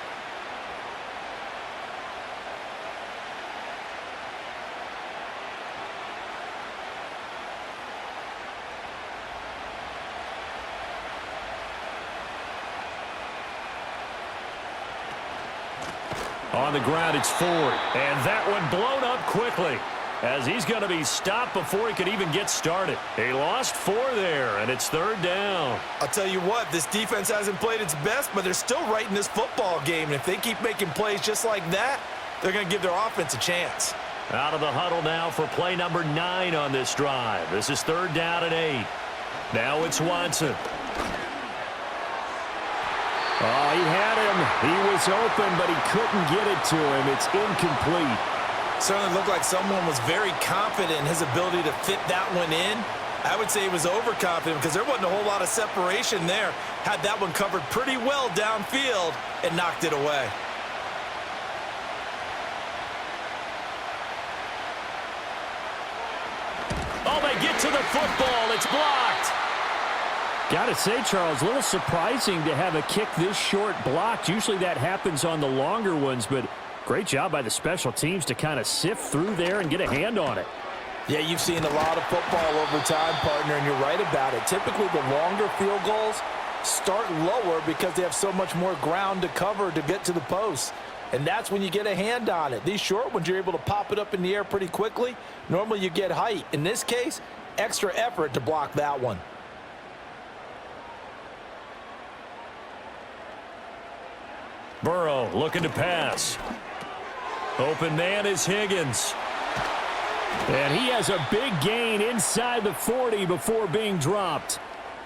On the ground, it's Ford. And that one blown up quickly as he's going to be stopped before he could even get started. He lost 4 there, and it's 3rd down. I'll tell you what, this defense hasn't played its best, but they're still right in this football game. And if they keep making plays just like that, they're going to give their offense a chance. Out of the huddle now for play number 9 on this drive. This is 3rd down and 8. Now it's Watson. Oh, he had him. He was open, but he couldn't get it to him. It's incomplete. Certainly looked like someone was very confident in his ability to fit that one in. I would say he was overconfident because there wasn't a whole lot of separation there. Had that one covered pretty well downfield and knocked it away. Oh, they get to the football. It's blocked. Got to say, Charles, a little surprising to have a kick this short blocked. Usually that happens on the longer ones, but great job by the special teams to kind of sift through there and get a hand on it. Yeah, you've seen a lot of football over time, partner, and you're right about it. Typically, the longer field goals start lower because they have so much more ground to cover to get to the post. And that's when you get a hand on it. These short ones, you're able to pop it up in the air pretty quickly. Normally, you get height. In this case, extra effort to block that one. Burrow looking to pass. Open man is Higgins. And he has a big gain inside the 40 before being dropped.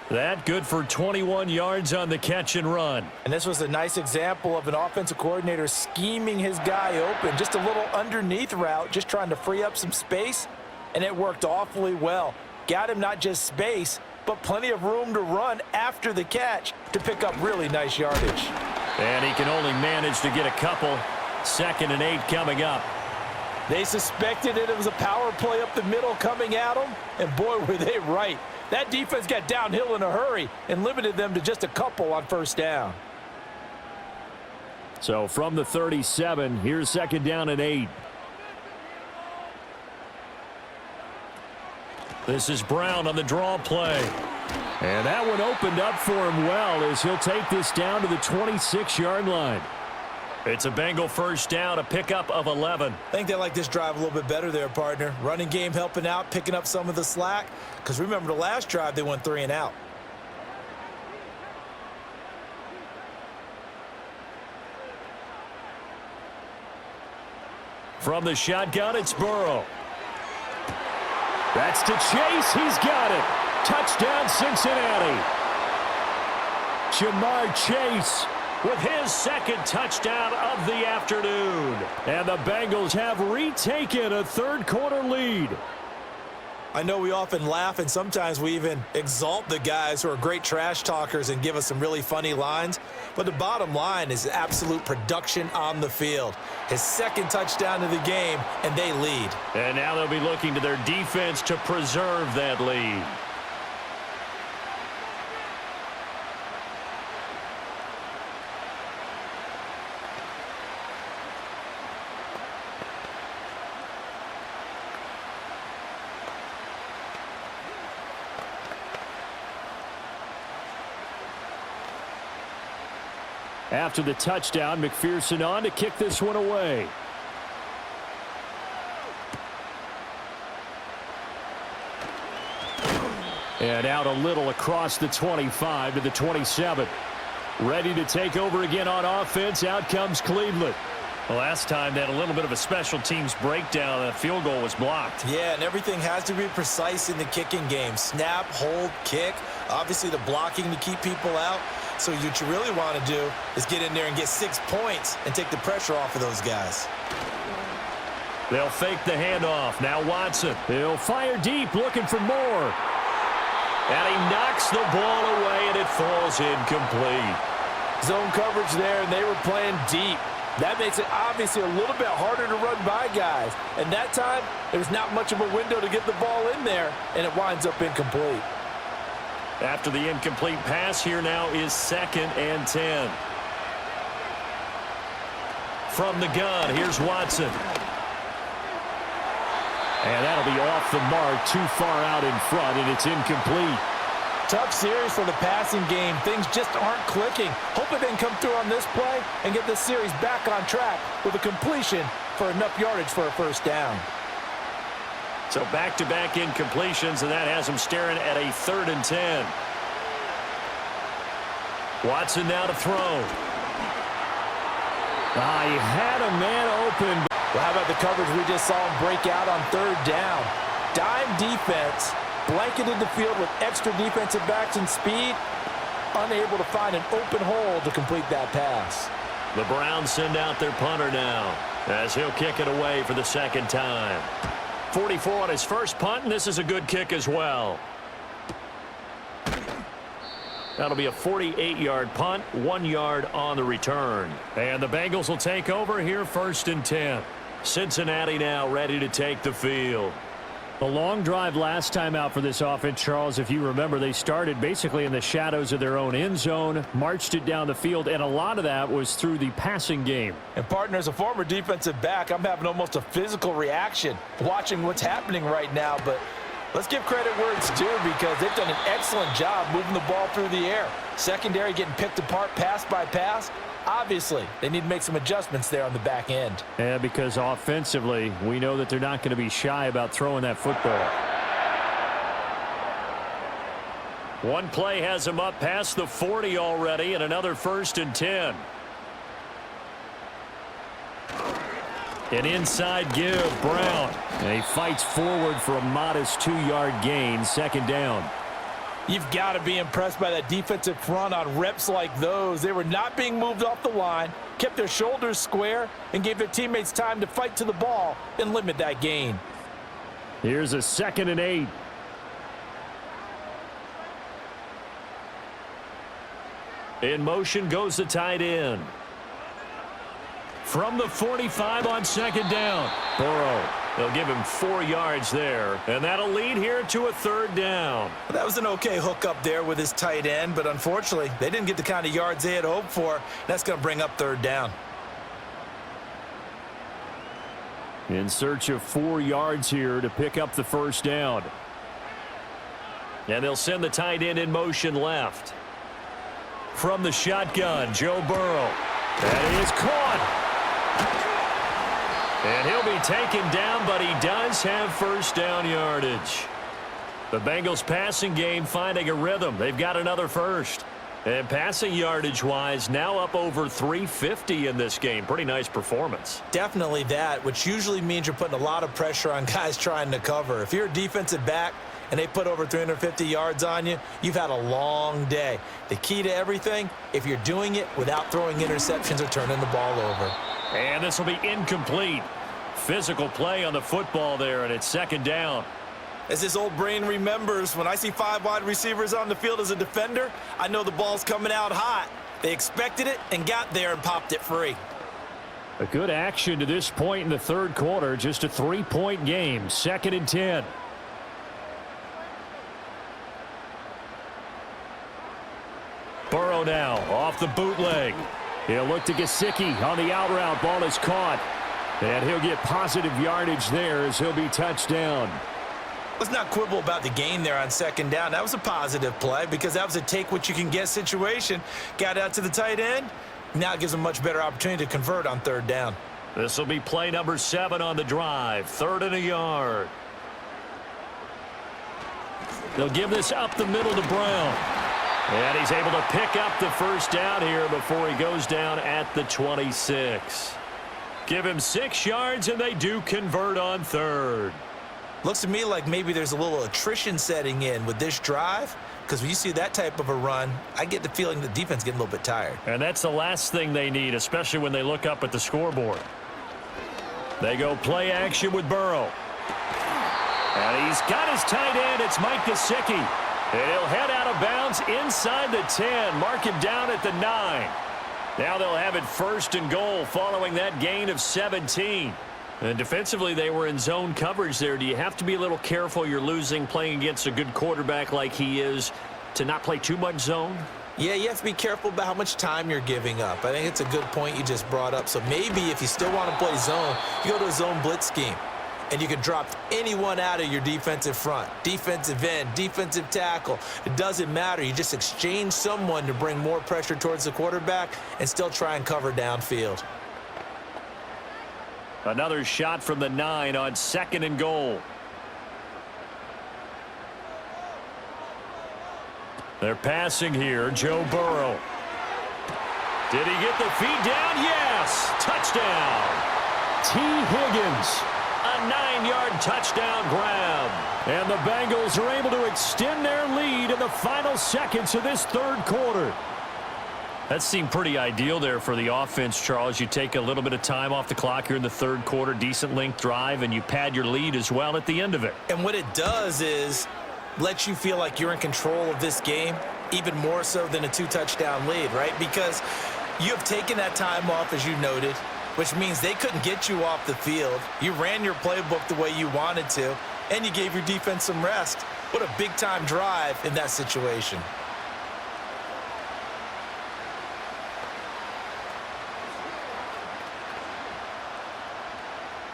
That good for 21 yards on the catch and run. And this was a nice example of an offensive coordinator scheming his guy open. Just a little underneath route, just trying to free up some space, and it worked awfully well. Got him not just space, but plenty of room to run after the catch to pick up really nice yardage. And he can only manage to get a couple. 2nd and 8 coming up. They suspected it was a power play up the middle coming at them, and boy, were they right. That defense got downhill in a hurry and limited them to just a couple on 1st down. So from the 37, here's 2nd down and 8. This is Brown on the draw play. And that one opened up for him well as he'll take this down to the 26-yard line. It's a Bengal 1st down, a pickup of 11. I think they like this drive a little bit better there, partner. Running game helping out, picking up some of the slack. Because remember the last drive, they went 3 and out. From the shotgun, it's Burrow. That's to Chase. He's got it. Touchdown, Cincinnati. Jamar Chase with his 2nd touchdown of the afternoon. And the Bengals have retaken a 3rd quarter lead. I know we often laugh and sometimes we even exalt the guys who are great trash talkers and give us some really funny lines. But the bottom line is absolute production on the field. His 2nd touchdown of the game, and they lead. And now they'll be looking to their defense to preserve that lead. After the touchdown, McPherson on to kick this one away. And out a little across the 25 to the 27. Ready to take over again on offense. Out comes Cleveland. Well, last time they had a little bit of a special teams breakdown. That field goal was blocked. Yeah, and everything has to be precise in the kicking game. Snap, hold, kick. Obviously the blocking to keep people out. So what you really want to do is get in there and get 6 points and take the pressure off of those guys. They'll fake the handoff. Now Watson. He'll fire deep, looking for more. And he knocks the ball away, and it falls incomplete. Zone coverage there, and they were playing deep. That makes it obviously a little bit harder to run by guys. And that time, there's not much of a window to get the ball in there, and it winds up incomplete. After the incomplete pass, here now is 2nd and 10. From the gun, here's Watson. And that'll be off the mark, too far out in front, and it's incomplete. Tough series for the passing game. Things just aren't clicking. Hoping they can come through on this play and get this series back on track with a completion for enough yardage for a first down. So back-to-back incompletions, and that has them staring at a 3rd and 10. Watson now to throw. He had a man open. Well, how about the coverage we just saw him break out on 3rd down? Dime defense, blanketed the field with extra defensive backs and speed, unable to find an open hole to complete that pass. The Browns send out their punter now as he'll kick it away for the 2nd time. 44 on his first punt, and this is a good kick as well. That'll be a 48-yard punt, 1 yard on the return. And the Bengals will take over here, 1st and 10. Cincinnati now ready to take the field. A long drive last time out for this offense, Charles. If you remember, they started basically in the shadows of their own end zone, marched it down the field, and a lot of that was through the passing game. And, partner, as a former defensive back, I'm having almost a physical reaction watching what's happening right now. But let's give credit where it's due because they've done an excellent job moving the ball through the air. Secondary getting picked apart pass by pass. Obviously, they need to make some adjustments there on the back end. Yeah, because offensively, we know that they're not going to be shy about throwing that football. One play has them up past the 40 already, and another 1st and 10. An inside give, Brown. And he fights forward for a modest 2-yard gain, 2nd down. You've got to be impressed by that defensive front on reps like those. They were not being moved off the line, kept their shoulders square, and gave their teammates time to fight to the ball and limit that gain. Here's a 2nd and 8. In motion goes the tight end. From the 45 on 2nd down. Burrow. They'll give him 4 yards there, and that'll lead here to a 3rd down. Well, that was an okay hook up there with his tight end, but unfortunately, they didn't get the kind of yards they had hoped for. That's going to bring up 3rd down. In search of 4 yards here to pick up the 1st down. And they'll send the tight end in motion left. From the shotgun, Joe Burrow. That is caught. And he'll be taken down, but he does have 1st down yardage. The Bengals passing game finding a rhythm. They've got another 1st. And passing yardage-wise, now up over 350 in this game. Pretty nice performance. Definitely that, which usually means you're putting a lot of pressure on guys trying to cover. If you're a defensive back and they put over 350 yards on you, you've had a long day. The key to everything, if you're doing it without throwing interceptions or turning the ball over. And this will be incomplete. Physical play on the football there, and it's 2nd down. As this old brain remembers, when I see 5 wide receivers on the field as a defender, I know the ball's coming out hot. They expected it and got there and popped it free. A good action to this point in the 3rd quarter. Just a 3-point game. 2nd and 10. Burrow now off the bootleg. He'll look to Gesicki on the out route. Ball is caught. And he'll get positive yardage there as he'll be touchdown. Let's not quibble about the gain there on 2nd down. That was a positive play because that was a take-what-you-can-get situation. Got out to the tight end. Now it gives them a much better opportunity to convert on 3rd down. This will be play number 7 on the drive. 3rd and a yard. They'll give this up the middle to Brown. And he's able to pick up the 1st down here before he goes down at the 26. Give him 6 yards, and they do convert on 3rd. Looks to me like maybe there's a little attrition setting in with this drive, because when you see that type of a run, I get the feeling the defense getting a little bit tired. And that's the last thing they need, especially when they look up at the scoreboard. They go play action with Burrow. And he's got his tight end. It's Mike Gesicki. And he'll head out of bounds inside the 10. Mark him down at the 9. Now they'll have it 1st and goal following that gain of 17. And defensively, they were in zone coverage there. Do you have to be a little careful? You're losing playing against a good quarterback like he is to not play too much zone? Yeah, you have to be careful about how much time you're giving up. I think it's a good point you just brought up. So maybe if you still want to play zone, you go to a zone blitz scheme. And you can drop anyone out of your defensive front, defensive end, defensive tackle. It doesn't matter. You just exchange someone to bring more pressure towards the quarterback and still try and cover downfield. Another shot from the 9 on 2nd and goal. They're passing here. Joe Burrow. Did he get the feed down? Yes! Touchdown! T. Higgins. A 9-yard touchdown grab. And the Bengals are able to extend their lead in the final seconds of this 3rd quarter. That seemed pretty ideal there for the offense, Charles. You take a little bit of time off the clock here in the 3rd quarter, decent length drive, and you pad your lead as well at the end of it. And what it does is let you feel like you're in control of this game, even more so than a 2-touchdown lead, right? Because you have taken that time off, as you noted, which means they couldn't get you off the field. You ran your playbook the way you wanted to, and you gave your defense some rest. What a big-time drive in that situation.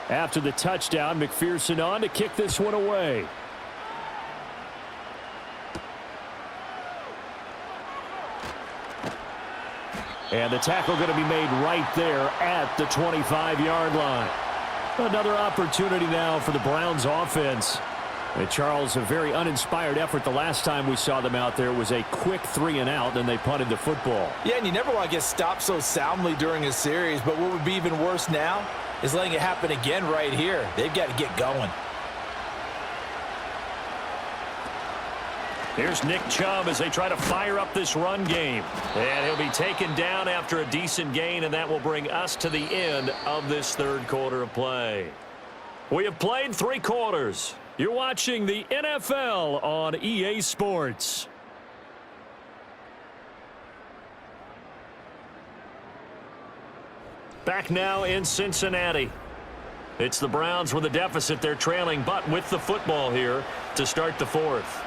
After the touchdown, McPherson on to kick this one away. And the tackle going to be made right there at the 25-yard line. Another opportunity now for the Browns offense. And Charles, a very uninspired effort the last time we saw them out there. It was a quick 3-and-out, then they punted the football. Yeah, and you never want to get stopped so soundly during a series, but what would be even worse now is letting it happen again right here. They've got to get going. Here's Nick Chubb as they try to fire up this run game. And he'll be taken down after a decent gain, and that will bring us to the end of this 3rd quarter of play. We have played 3 quarters. You're watching the NFL on EA Sports. Back now in Cincinnati. It's the Browns with a deficit. They're trailing, but with the football here to start the 4th.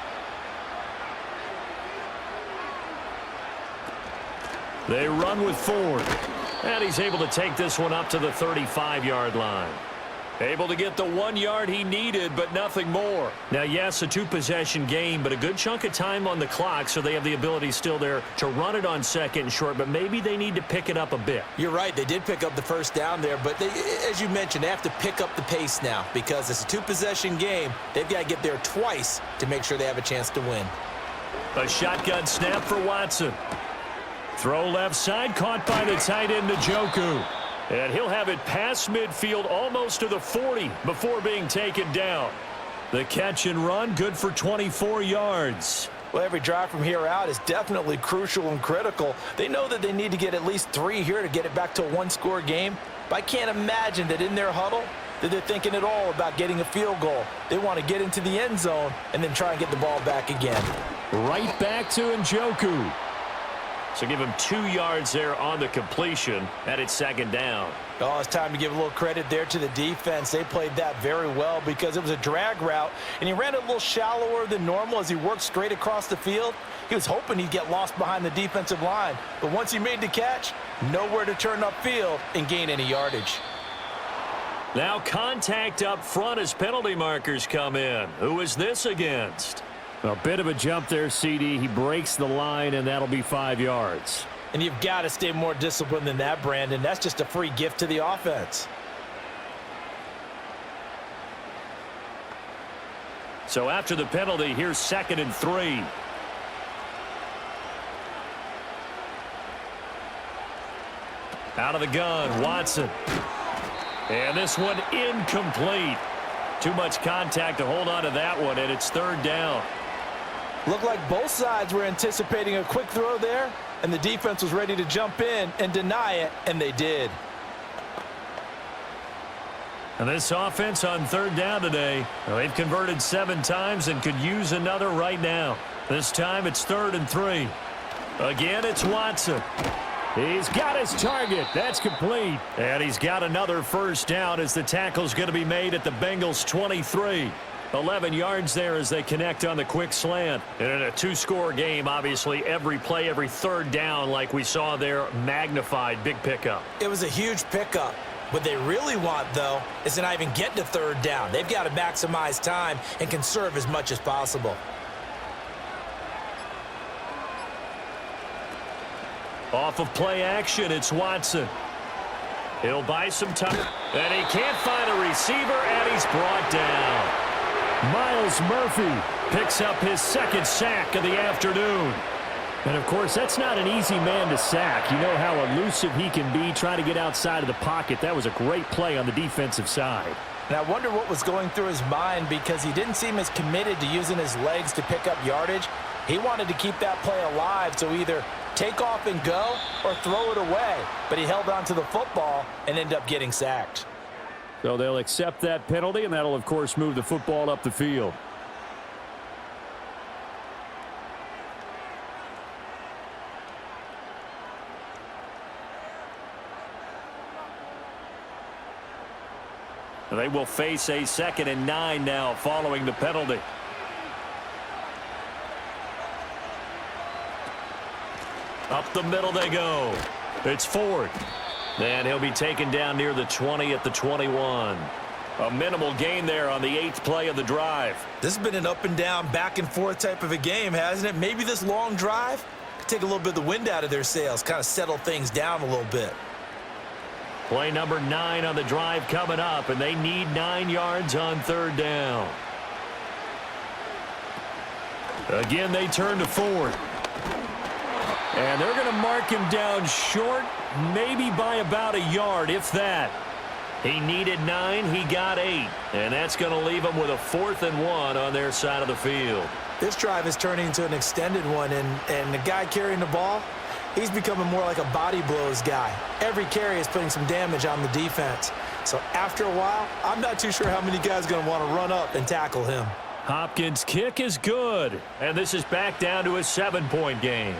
They run with Ford. And he's able to take this one up to the 35-yard line. Able to get the 1 yard he needed, but nothing more. Now, yes, a 2-possession game, but a good chunk of time on the clock, so they have the ability still there to run it on 2nd and short, but maybe they need to pick it up a bit. You're right. They did pick up the 1st down there, but as you mentioned, they have to pick up the pace now because it's a 2-possession game. They've got to get there twice to make sure they have a chance to win. A shotgun snap for Watson. Throw left side, caught by the tight end Njoku. And he'll have it past midfield almost to the 40 before being taken down. The catch and run, good for 24 yards. Well, every drive from here out is definitely crucial and critical. They know that they need to get at least 3 here to get it back to a 1-score game. But I can't imagine that in their huddle that they're thinking at all about getting a field goal. They want to get into the end zone and then try and get the ball back again. Right back to Njoku. So give him 2 yards there on the completion, and it's 2nd down. Oh, it's time to give a little credit there to the defense. They played that very well because it was a drag route, and he ran it a little shallower than normal as he worked straight across the field. He was hoping he'd get lost behind the defensive line, but once he made the catch, nowhere to turn upfield and gain any yardage. Now contact up front as penalty markers come in. Who is this against? A bit of a jump there, CD. He breaks the line, and that'll be 5 yards. And you've got to stay more disciplined than that, Brandon. That's just a free gift to the offense. So after the penalty, here's 2nd and 3. Out of the gun, Watson. And this one incomplete. Too much contact to hold on to that one, and it's 3rd down. Looked like both sides were anticipating a quick throw there, and the defense was ready to jump in and deny it, and they did. And this offense on third down today, well, they've converted 7 times and could use another right now. This time it's 3rd and 3. Again, it's Watson. He's got his target. That's complete. And he's got another first down as the tackle's going to be made at the Bengals 23. 11 yards there as they connect on the quick slant. And in a 2-score game, obviously, every play, every third down, like we saw there, magnified. Big pickup. It was a huge pickup. What they really want, though, is to not even get to 3rd down. They've got to maximize time and conserve as much as possible. Off of play action, it's Watson. He'll buy some time. And he can't find a receiver, and he's brought down. Miles Murphy picks up his 2nd sack of the afternoon. And, of course, that's not an easy man to sack. You know how elusive he can be trying to get outside of the pocket. That was a great play on the defensive side. And I wonder what was going through his mind because he didn't seem as committed to using his legs to pick up yardage. He wanted to keep that play alive, so either take off and go or throw it away. But he held on to the football and ended up getting sacked. So they'll accept that penalty, and that'll, of course, move the football up the field. They will face a 2nd and 9 now following the penalty. Up the middle they go. It's Ford. And he'll be taken down near the 20 at the 21. A minimal gain there on the 8th play of the drive. This has been an up and down, back and forth type of a game, hasn't it? Maybe this long drive could take a little bit of the wind out of their sails, kind of settle things down a little bit. Play number 9 on the drive coming up, and they need 9 yards on 3rd down. Again, they turn to Ford. And they're going to mark him down short, maybe by about a yard, if that. He needed 9, he got 8. And that's going to leave him with a 4th and 1 on their side of the field. This drive is turning into an extended one, and the guy carrying the ball, he's becoming more like a body blows guy. Every carry is putting some damage on the defense. So after a while, I'm not too sure how many guys are going to want to run up and tackle him. Hopkins' kick is good. And this is back down to a 7-point game.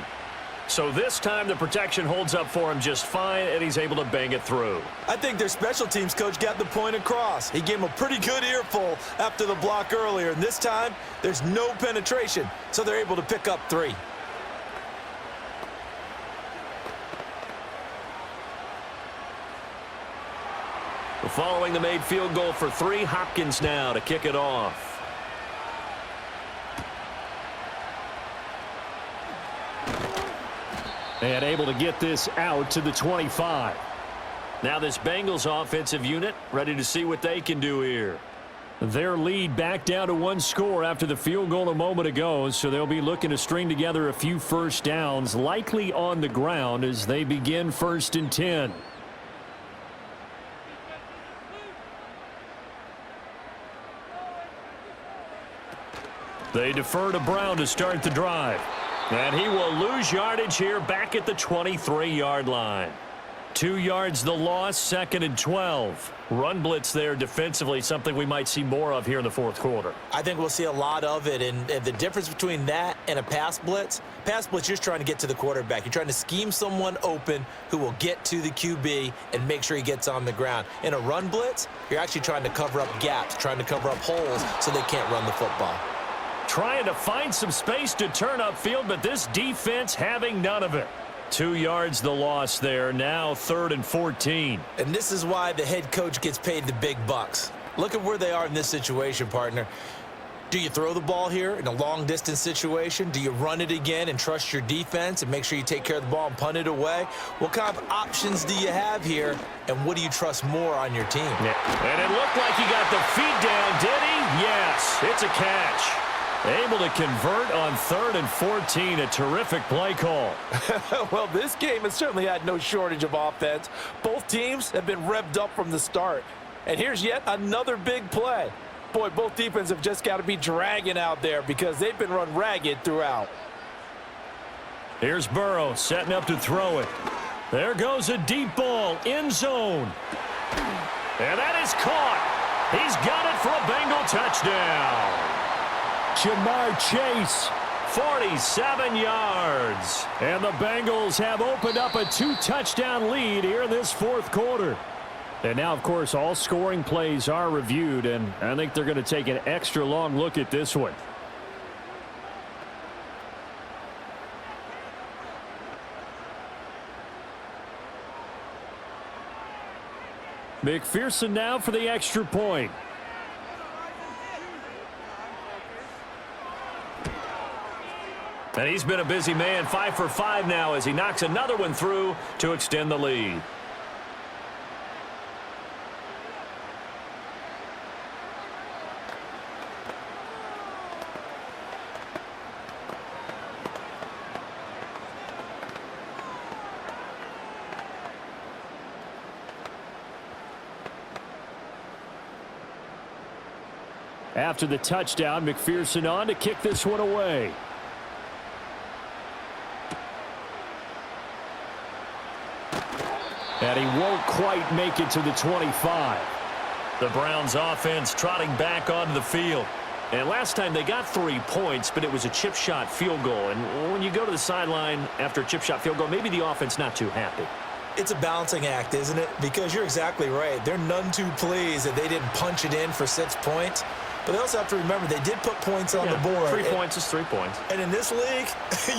So this time the protection holds up for him just fine, and he's able to bang it through. I think their special teams coach got the point across. He gave him a pretty good earful after the block earlier, and this time there's no penetration, so they're able to pick up 3. Following the made field goal for 3, Hopkins now to kick it off. And able to get this out to the 25. Now this Bengals offensive unit ready to see what they can do here. Their lead back down to 1 score after the field goal a moment ago, so they'll be looking to string together a few first downs, likely on the ground as they begin 1st and 10. They defer to Brown to start the drive. And he will lose yardage here back at the 23-yard line. 2 yards the loss, 2nd and 12. Run blitz there defensively, something we might see more of here in the 4th quarter. I think we'll see a lot of it, and the difference between that and a pass blitz, you're just trying to get to the quarterback. You're trying to scheme someone open who will get to the QB and make sure he gets on the ground. In a run blitz, you're actually trying to cover up gaps, trying to cover up holes so they can't run the football. Trying to find some space to turn upfield, but this defense having none of it. 2 yards the loss there, now 3rd and 14. And this is why the head coach gets paid the big bucks. Look at where they are in this situation, partner. Do you throw the ball here in a long-distance situation? Do you run it again and trust your defense and make sure you take care of the ball and punt it away? What kind of options do you have here, and what do you trust more on your team? Yeah. And it looked like he got the feet down, did he? Yes, it's a catch. Able to convert on 3rd and 14, a terrific play call. Well, this game has certainly had no shortage of offense. Both teams have been revved up from the start. And here's yet another big play. Boy, both defenses have just got to be dragging out there because they've been run ragged throughout. Here's Burrow setting up to throw it. There goes a deep ball, end zone. And that is caught. He's got it for a Bengal touchdown. Jamar Chase, 47 yards. and the Bengals have opened up a 2-touchdown lead here in this fourth quarter. And now, of course, all scoring plays are reviewed, and I think they're going to take an extra long look at this one. McPherson now for the extra point. And he's been a busy man, 5 for 5 now as he knocks another one through to extend the lead. After the touchdown, McPherson on to kick this one away. And he won't quite make it to the 25. The Browns offense trotting back onto the field. And last time they got 3 points, but it was a chip shot field goal. And when you go to the sideline after a chip shot field goal, maybe the offense not too happy. It's a balancing act, isn't it? Because you're exactly right. They're none too pleased that they didn't punch it in for 6 points. But they also have to remember they did put points on the board. 3 points is 3 points. And in this league,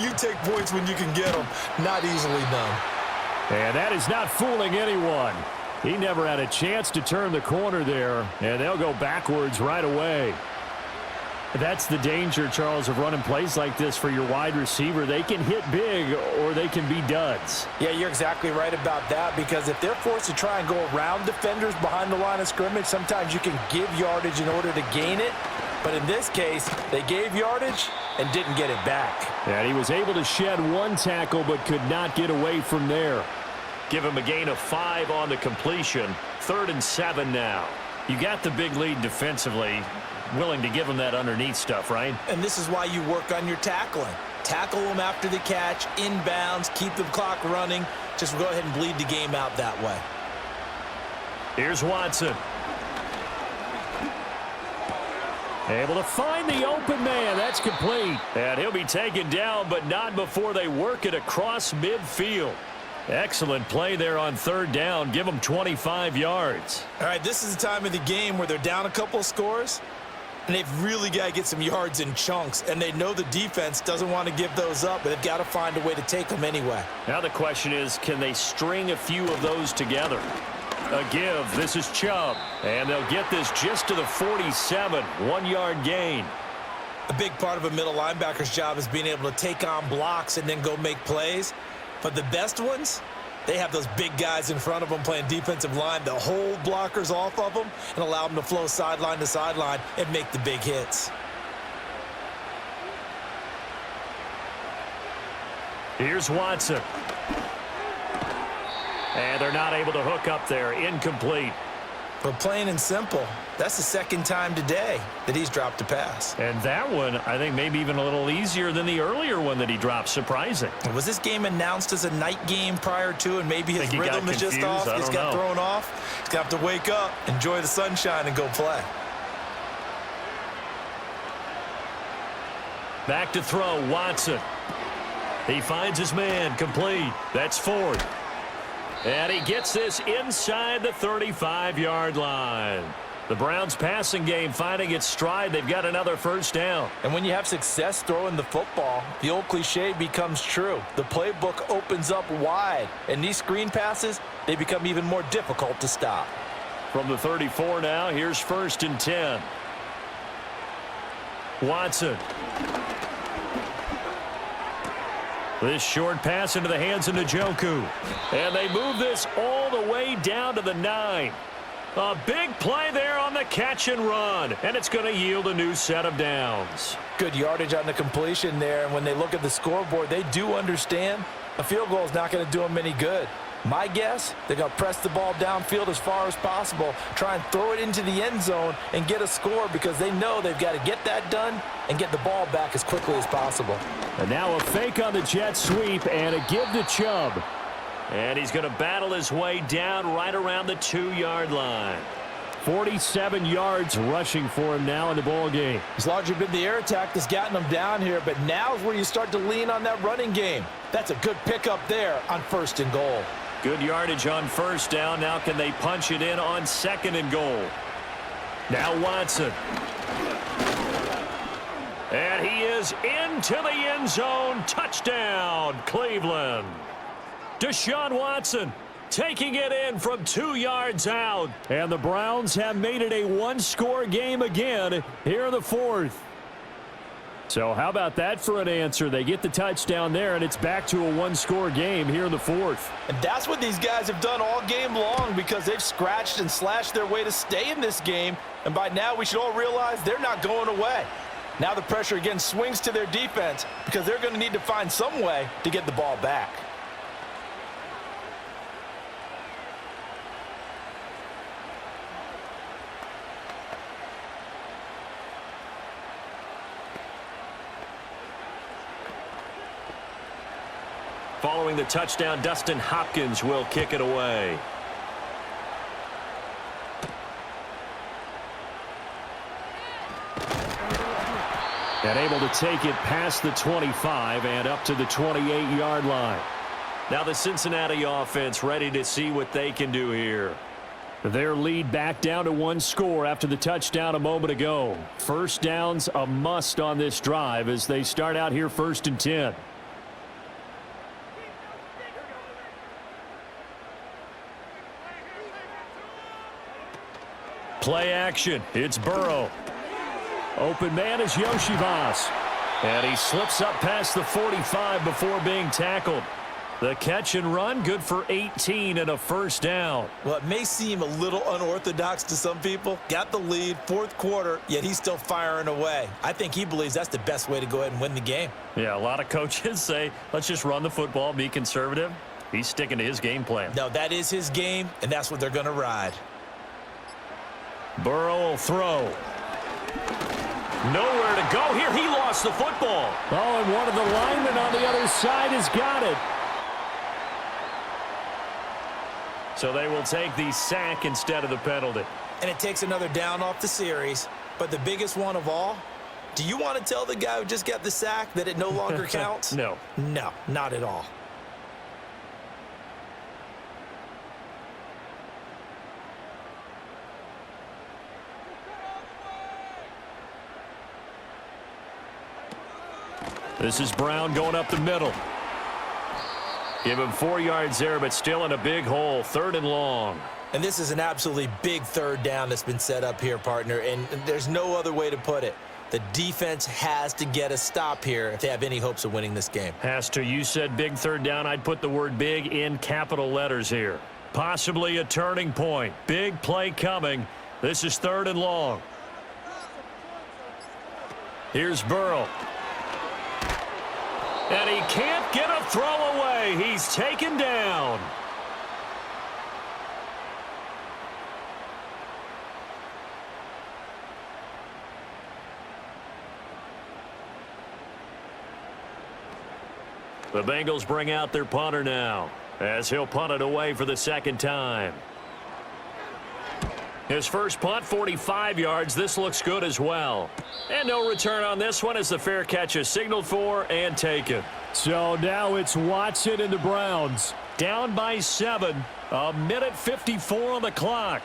you take points when you can get them. Not easily done. And that is not fooling anyone. He never had a chance to turn the corner there, and they'll go backwards right away. That's the danger, Charles, of running plays like this for your wide receiver. They can hit big or they can be duds. Yeah, you're exactly right about that, because if they're forced to try and go around defenders behind the line of scrimmage, sometimes you can give yardage in order to gain it. But in this case, they gave yardage and didn't get it back. And he was able to shed 1 tackle but could not get away from there. Give him a gain of 5 on the completion. 3rd and 7 now. You got the big lead defensively. Willing to give him that underneath stuff, right? And this is why you work on your tackling. Tackle them after the catch, inbounds, keep the clock running. Just go ahead and bleed the game out that way. Here's Watson. Able to find the open man. That's complete. And he'll be taken down, but not before they work it across midfield. Excellent play there on 3rd down. Give them 25 yards. All right, this is the time of the game where they're down a couple of scores, and they've really got to get some yards in chunks, and they know the defense doesn't want to give those up, but they've got to find a way to take them anyway. Now the question is, can they string a few of those together? A give. This is Chubb. And they'll get this just to the 47. 1-yard gain. A big part of a middle linebacker's job is being able to take on blocks and then go make plays. But the best ones, they have those big guys in front of them playing defensive line that hold blockers off of them and allow them to flow sideline to sideline and make the big hits. Here's Watson. And they're not able to hook up there. Incomplete. But plain and simple, that's the 2nd time today that he's dropped a pass. And that one, I think, maybe even a little easier than the earlier one that he dropped. Surprising. Was this game announced as a night game prior to, and maybe his rhythm is just off? He's got thrown off. He's got to wake up, enjoy the sunshine, and go play. Back to throw, Watson. He finds his man, complete. That's 4th. And he gets this inside the 35-yard line. The Browns passing game finding its stride. They've got another 1st down. And when you have success throwing the football, the old cliche becomes true. The playbook opens up wide, and these screen passes, they become even more difficult to stop. From the 34 now, here's 1st and 10. Watson. This short pass into the hands of Njoku. And they move this all the way down to the 9. A big play there on the catch and run. And it's going to yield a new set of downs. Good yardage on the completion there. And when they look at the scoreboard, they do understand a field goal is not going to do them any good. My guess, they're going to press the ball downfield as far as possible, try and throw it into the end zone and get a score, because they know they've got to get that done and get the ball back as quickly as possible. And now a fake on the jet sweep and a give to Chubb. And he's going to battle his way down right around the 2-yard line. 47 yards rushing for him now in the ball game. It's largely been the air attack that's gotten him down here, but now's where you start to lean on that running game. That's a good pickup there on 1st and goal. Good yardage on 1st down. Now can they punch it in on 2nd and goal? Now Watson. And he is into the end zone. Touchdown, Cleveland. Deshaun Watson taking it in from 2 yards out. And the Browns have made it a one-score game again here in the 4th. So how about that for an answer? They get the touchdown there, and it's back to a one-score game here in the 4th. And that's what these guys have done all game long because they've scratched and slashed their way to stay in this game. And by now, we should all realize they're not going away. Now the pressure again swings to their defense because they're going to need to find some way to get the ball back. Following the touchdown, Dustin Hopkins will kick it away. And able to take it past the 25 and up to the 28-yard line. Now the Cincinnati offense ready to see what they can do here. Their lead back down to one score after the touchdown a moment ago. First down's a must on this drive as they start out here 1st and 10. Play action. It's Burrow. Open man is Yoshivas. And he slips up past the 45 before being tackled. The catch and run, good for 18 and a first down. Well, it may seem a little unorthodox to some people. Got the lead, 4th quarter, yet he's still firing away. I think he believes that's the best way to go ahead and win the game. Yeah, a lot of coaches say, let's just run the football, be conservative. He's sticking to his game plan. No, that is his game, and that's what they're going to ride. Burrow will throw. Nowhere to go here. He lost the football. Oh, and one of the linemen on the other side has got it. So they will take the sack instead of the penalty. And it takes another down off the series. But the biggest one of all, do you want to tell the guy who just got the sack that it no longer counts? No. No, not at all. This is Brown going up the middle. Give him 4 yards there, but still in a big hole. 3rd and long. And this is an absolutely big 3rd down that's been set up here, partner, and there's no other way to put it. The defense has to get a stop here if they have any hopes of winning this game. Has to. You said big 3rd down. I'd put the word big in capital letters here. Possibly a turning point. Big play coming. This is 3rd and long. Here's Burrow. And he can't get a throw away. He's taken down. The Bengals bring out their punter now as he'll punt it away for the 2nd time. His first punt, 45 yards. This looks good as well. And no return on this one as the fair catch is signaled for and taken. So now it's Watson and the Browns. Down by 7. 1:54 on the clock.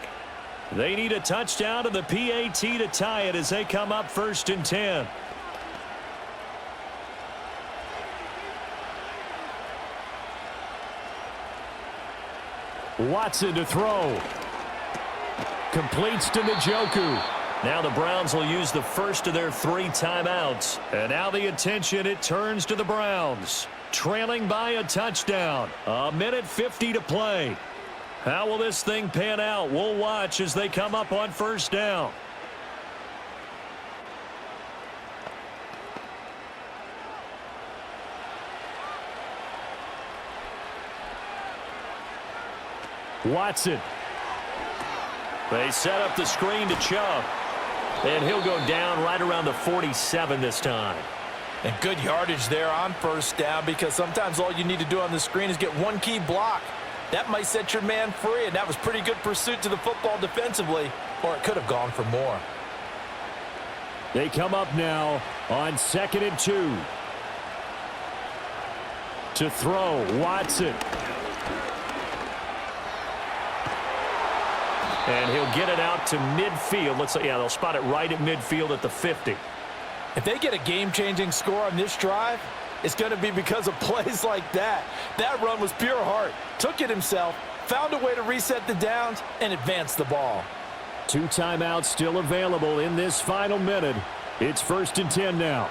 They need a touchdown to the PAT to tie it as they come up 1st and 10. Watson to throw. Completes to Njoku. Now the Browns will use the first of their 3 timeouts. And now the attention, it turns to the Browns. Trailing by a touchdown. 1:50 to play. How will this thing pan out? We'll watch as they come up on 1st down. Watson. They set up the screen to Chubb. And he'll go down right around the 47 this time. And good yardage there on first down, because sometimes all you need to do on the screen is get one key block. That might set your man free, and that was pretty good pursuit to the football defensively, or it could have gone for more. They come up now on 2nd and 2. To throw, Watson. And he'll get it out to midfield. Let's say, yeah, they'll spot it right at midfield at the 50. If they get a game-changing score on this drive, it's going to be because of plays like that. That run was pure heart. Took it himself, found a way to reset the downs, and advance the ball. 2 timeouts still available in this final minute. It's 1st and 10 now.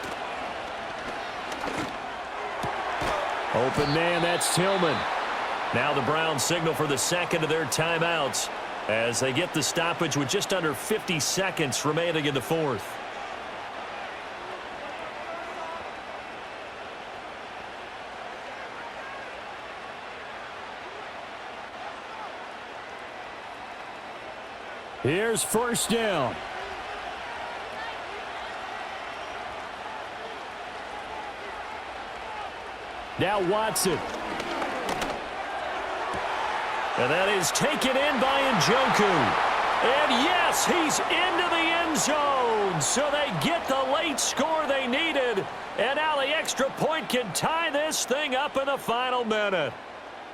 Open man, that's Tillman. Now the Browns signal for the second of their timeouts as they get the stoppage with just under 50 seconds remaining in the fourth. Here's 1st down. Now Watson. And that is taken in by Njoku. And yes, he's into the end zone. So they get the late score they needed. And now the extra point can tie this thing up in the final minute.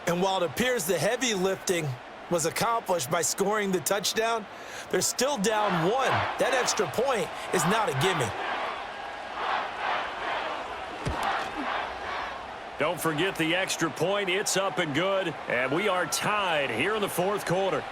And while it appears the heavy lifting was accomplished by scoring the touchdown, they're still down 1. That extra point is not a gimme. Don't forget the extra point. It's up and good. And we are tied here in the fourth quarter.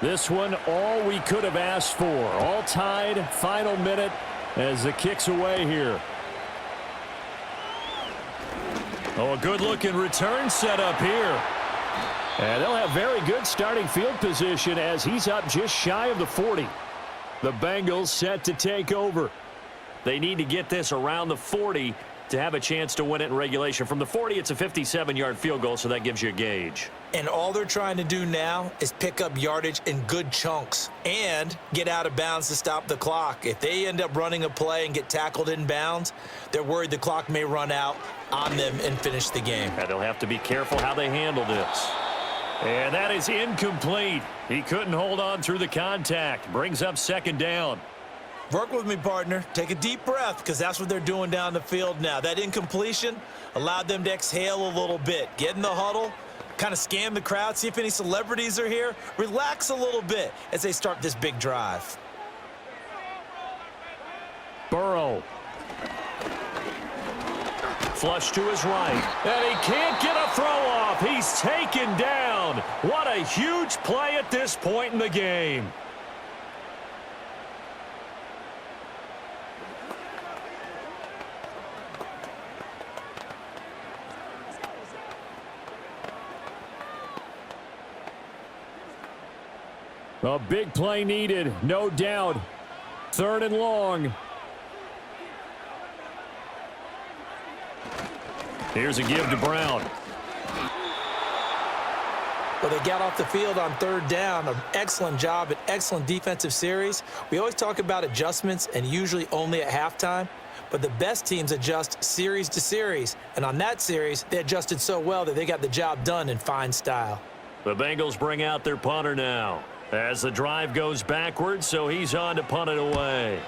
This one, all we could have asked for. All tied, final minute as the kick's away here. Oh, a good-looking return set up here. And they'll have very good starting field position as he's up just shy of the 40. The Bengals set to take over. They need to get this around the 40 to have a chance to win it in regulation. From the 40, it's a 57-yard field goal, so that gives you a gauge. And all they're trying to do now is pick up yardage in good chunks and get out of bounds to stop the clock. If they end up running a play and get tackled in bounds, they're worried the clock may run out on them and finish the game. And they'll have to be careful how they handle this. And that is incomplete. He couldn't hold on through the contact. Brings up 2nd down. Work with me, partner. Take a deep breath, because that's what they're doing down the field now. That incompletion allowed them to exhale a little bit. Get in the huddle, kind of scan the crowd, see if any celebrities are here. Relax a little bit as they start this big drive. Burrow. Flush to his right. And he can't get a throw off. He's taken down. What a huge play at this point in the game. A big play needed, no doubt. 3rd and long. Here's a give to Brown. Well, they got off the field on 3rd down. An excellent job, an excellent defensive series. We always talk about adjustments and usually only at halftime. But the best teams adjust series to series. And on that series, they adjusted so well that they got the job done in fine style. The Bengals bring out their punter now as the drive goes backwards, so he's on to punt it away.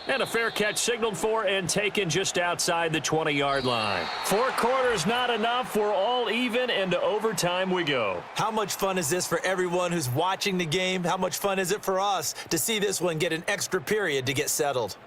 And a fair catch signaled for and taken just outside the 20-yard line. 4 quarters not enough. We're all even, and to overtime we go. How much fun is this for everyone who's watching the game? How much fun is it for us to see this one get an extra period to get settled?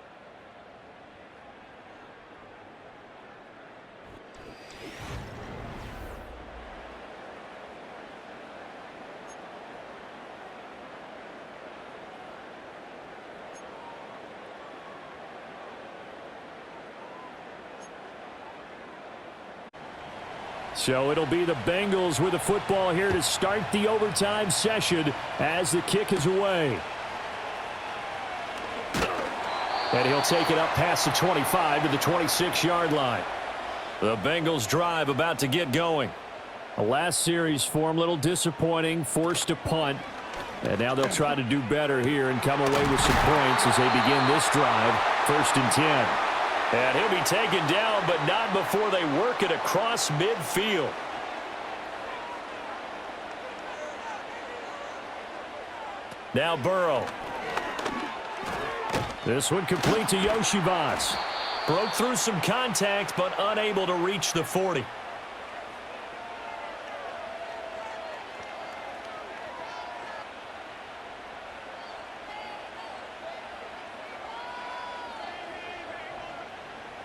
So it'll be the Bengals with the football here to start the overtime session as the kick is away. And he'll take it up past the 25 to the 26-yard line. The Bengals drive about to get going. The last series for him, a little disappointing, forced a punt. And now they'll try to do better here and come away with some points as they begin this drive, 1st and 10. And he'll be taken down, but not before they work it across midfield. Now Burrow. This one complete to Yoshibas. Broke through some contact, but unable to reach the 40.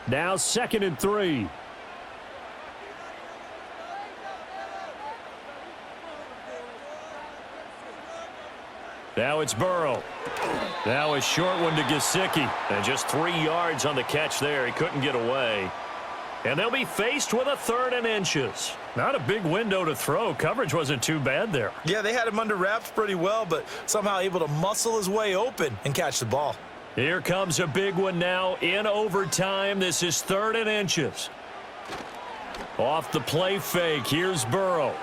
Now 2nd and 3. Now it's Burrow. Now a short one to Gesicki. And just 3 yards on the catch there. He couldn't get away. And they'll be faced with a 3rd and inches. Not a big window to throw. Coverage wasn't too bad there. Yeah, they had him under wraps pretty well, but somehow able to muscle his way open and catch the ball. Here comes a big one now in overtime. This is 3rd and inches. Off the play fake. Here's Burrow.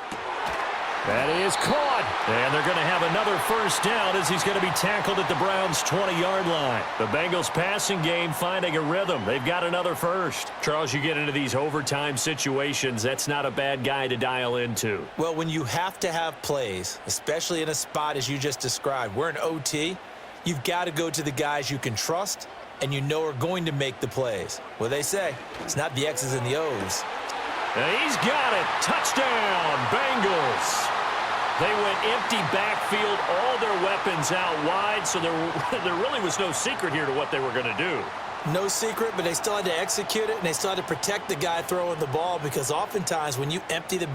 That is caught. And they're going to have another 1st down as he's going to be tackled at the Browns' 20-yard line. The Bengals passing game finding a rhythm. They've got another 1st. Charles, you get into these overtime situations, that's not a bad guy to dial into. Well, when you have to have plays, especially in a spot as you just described, we're in OT, you've got to go to the guys you can trust and you know are going to make the plays. Well, they say it's not the X's and the O's. And he's got it. Touchdown, Bengals. They went empty backfield, all their weapons out wide, so there really was no secret here to what they were going to do. No secret, but they still had to execute it, and they still had to protect the guy throwing the ball because oftentimes when you empty the back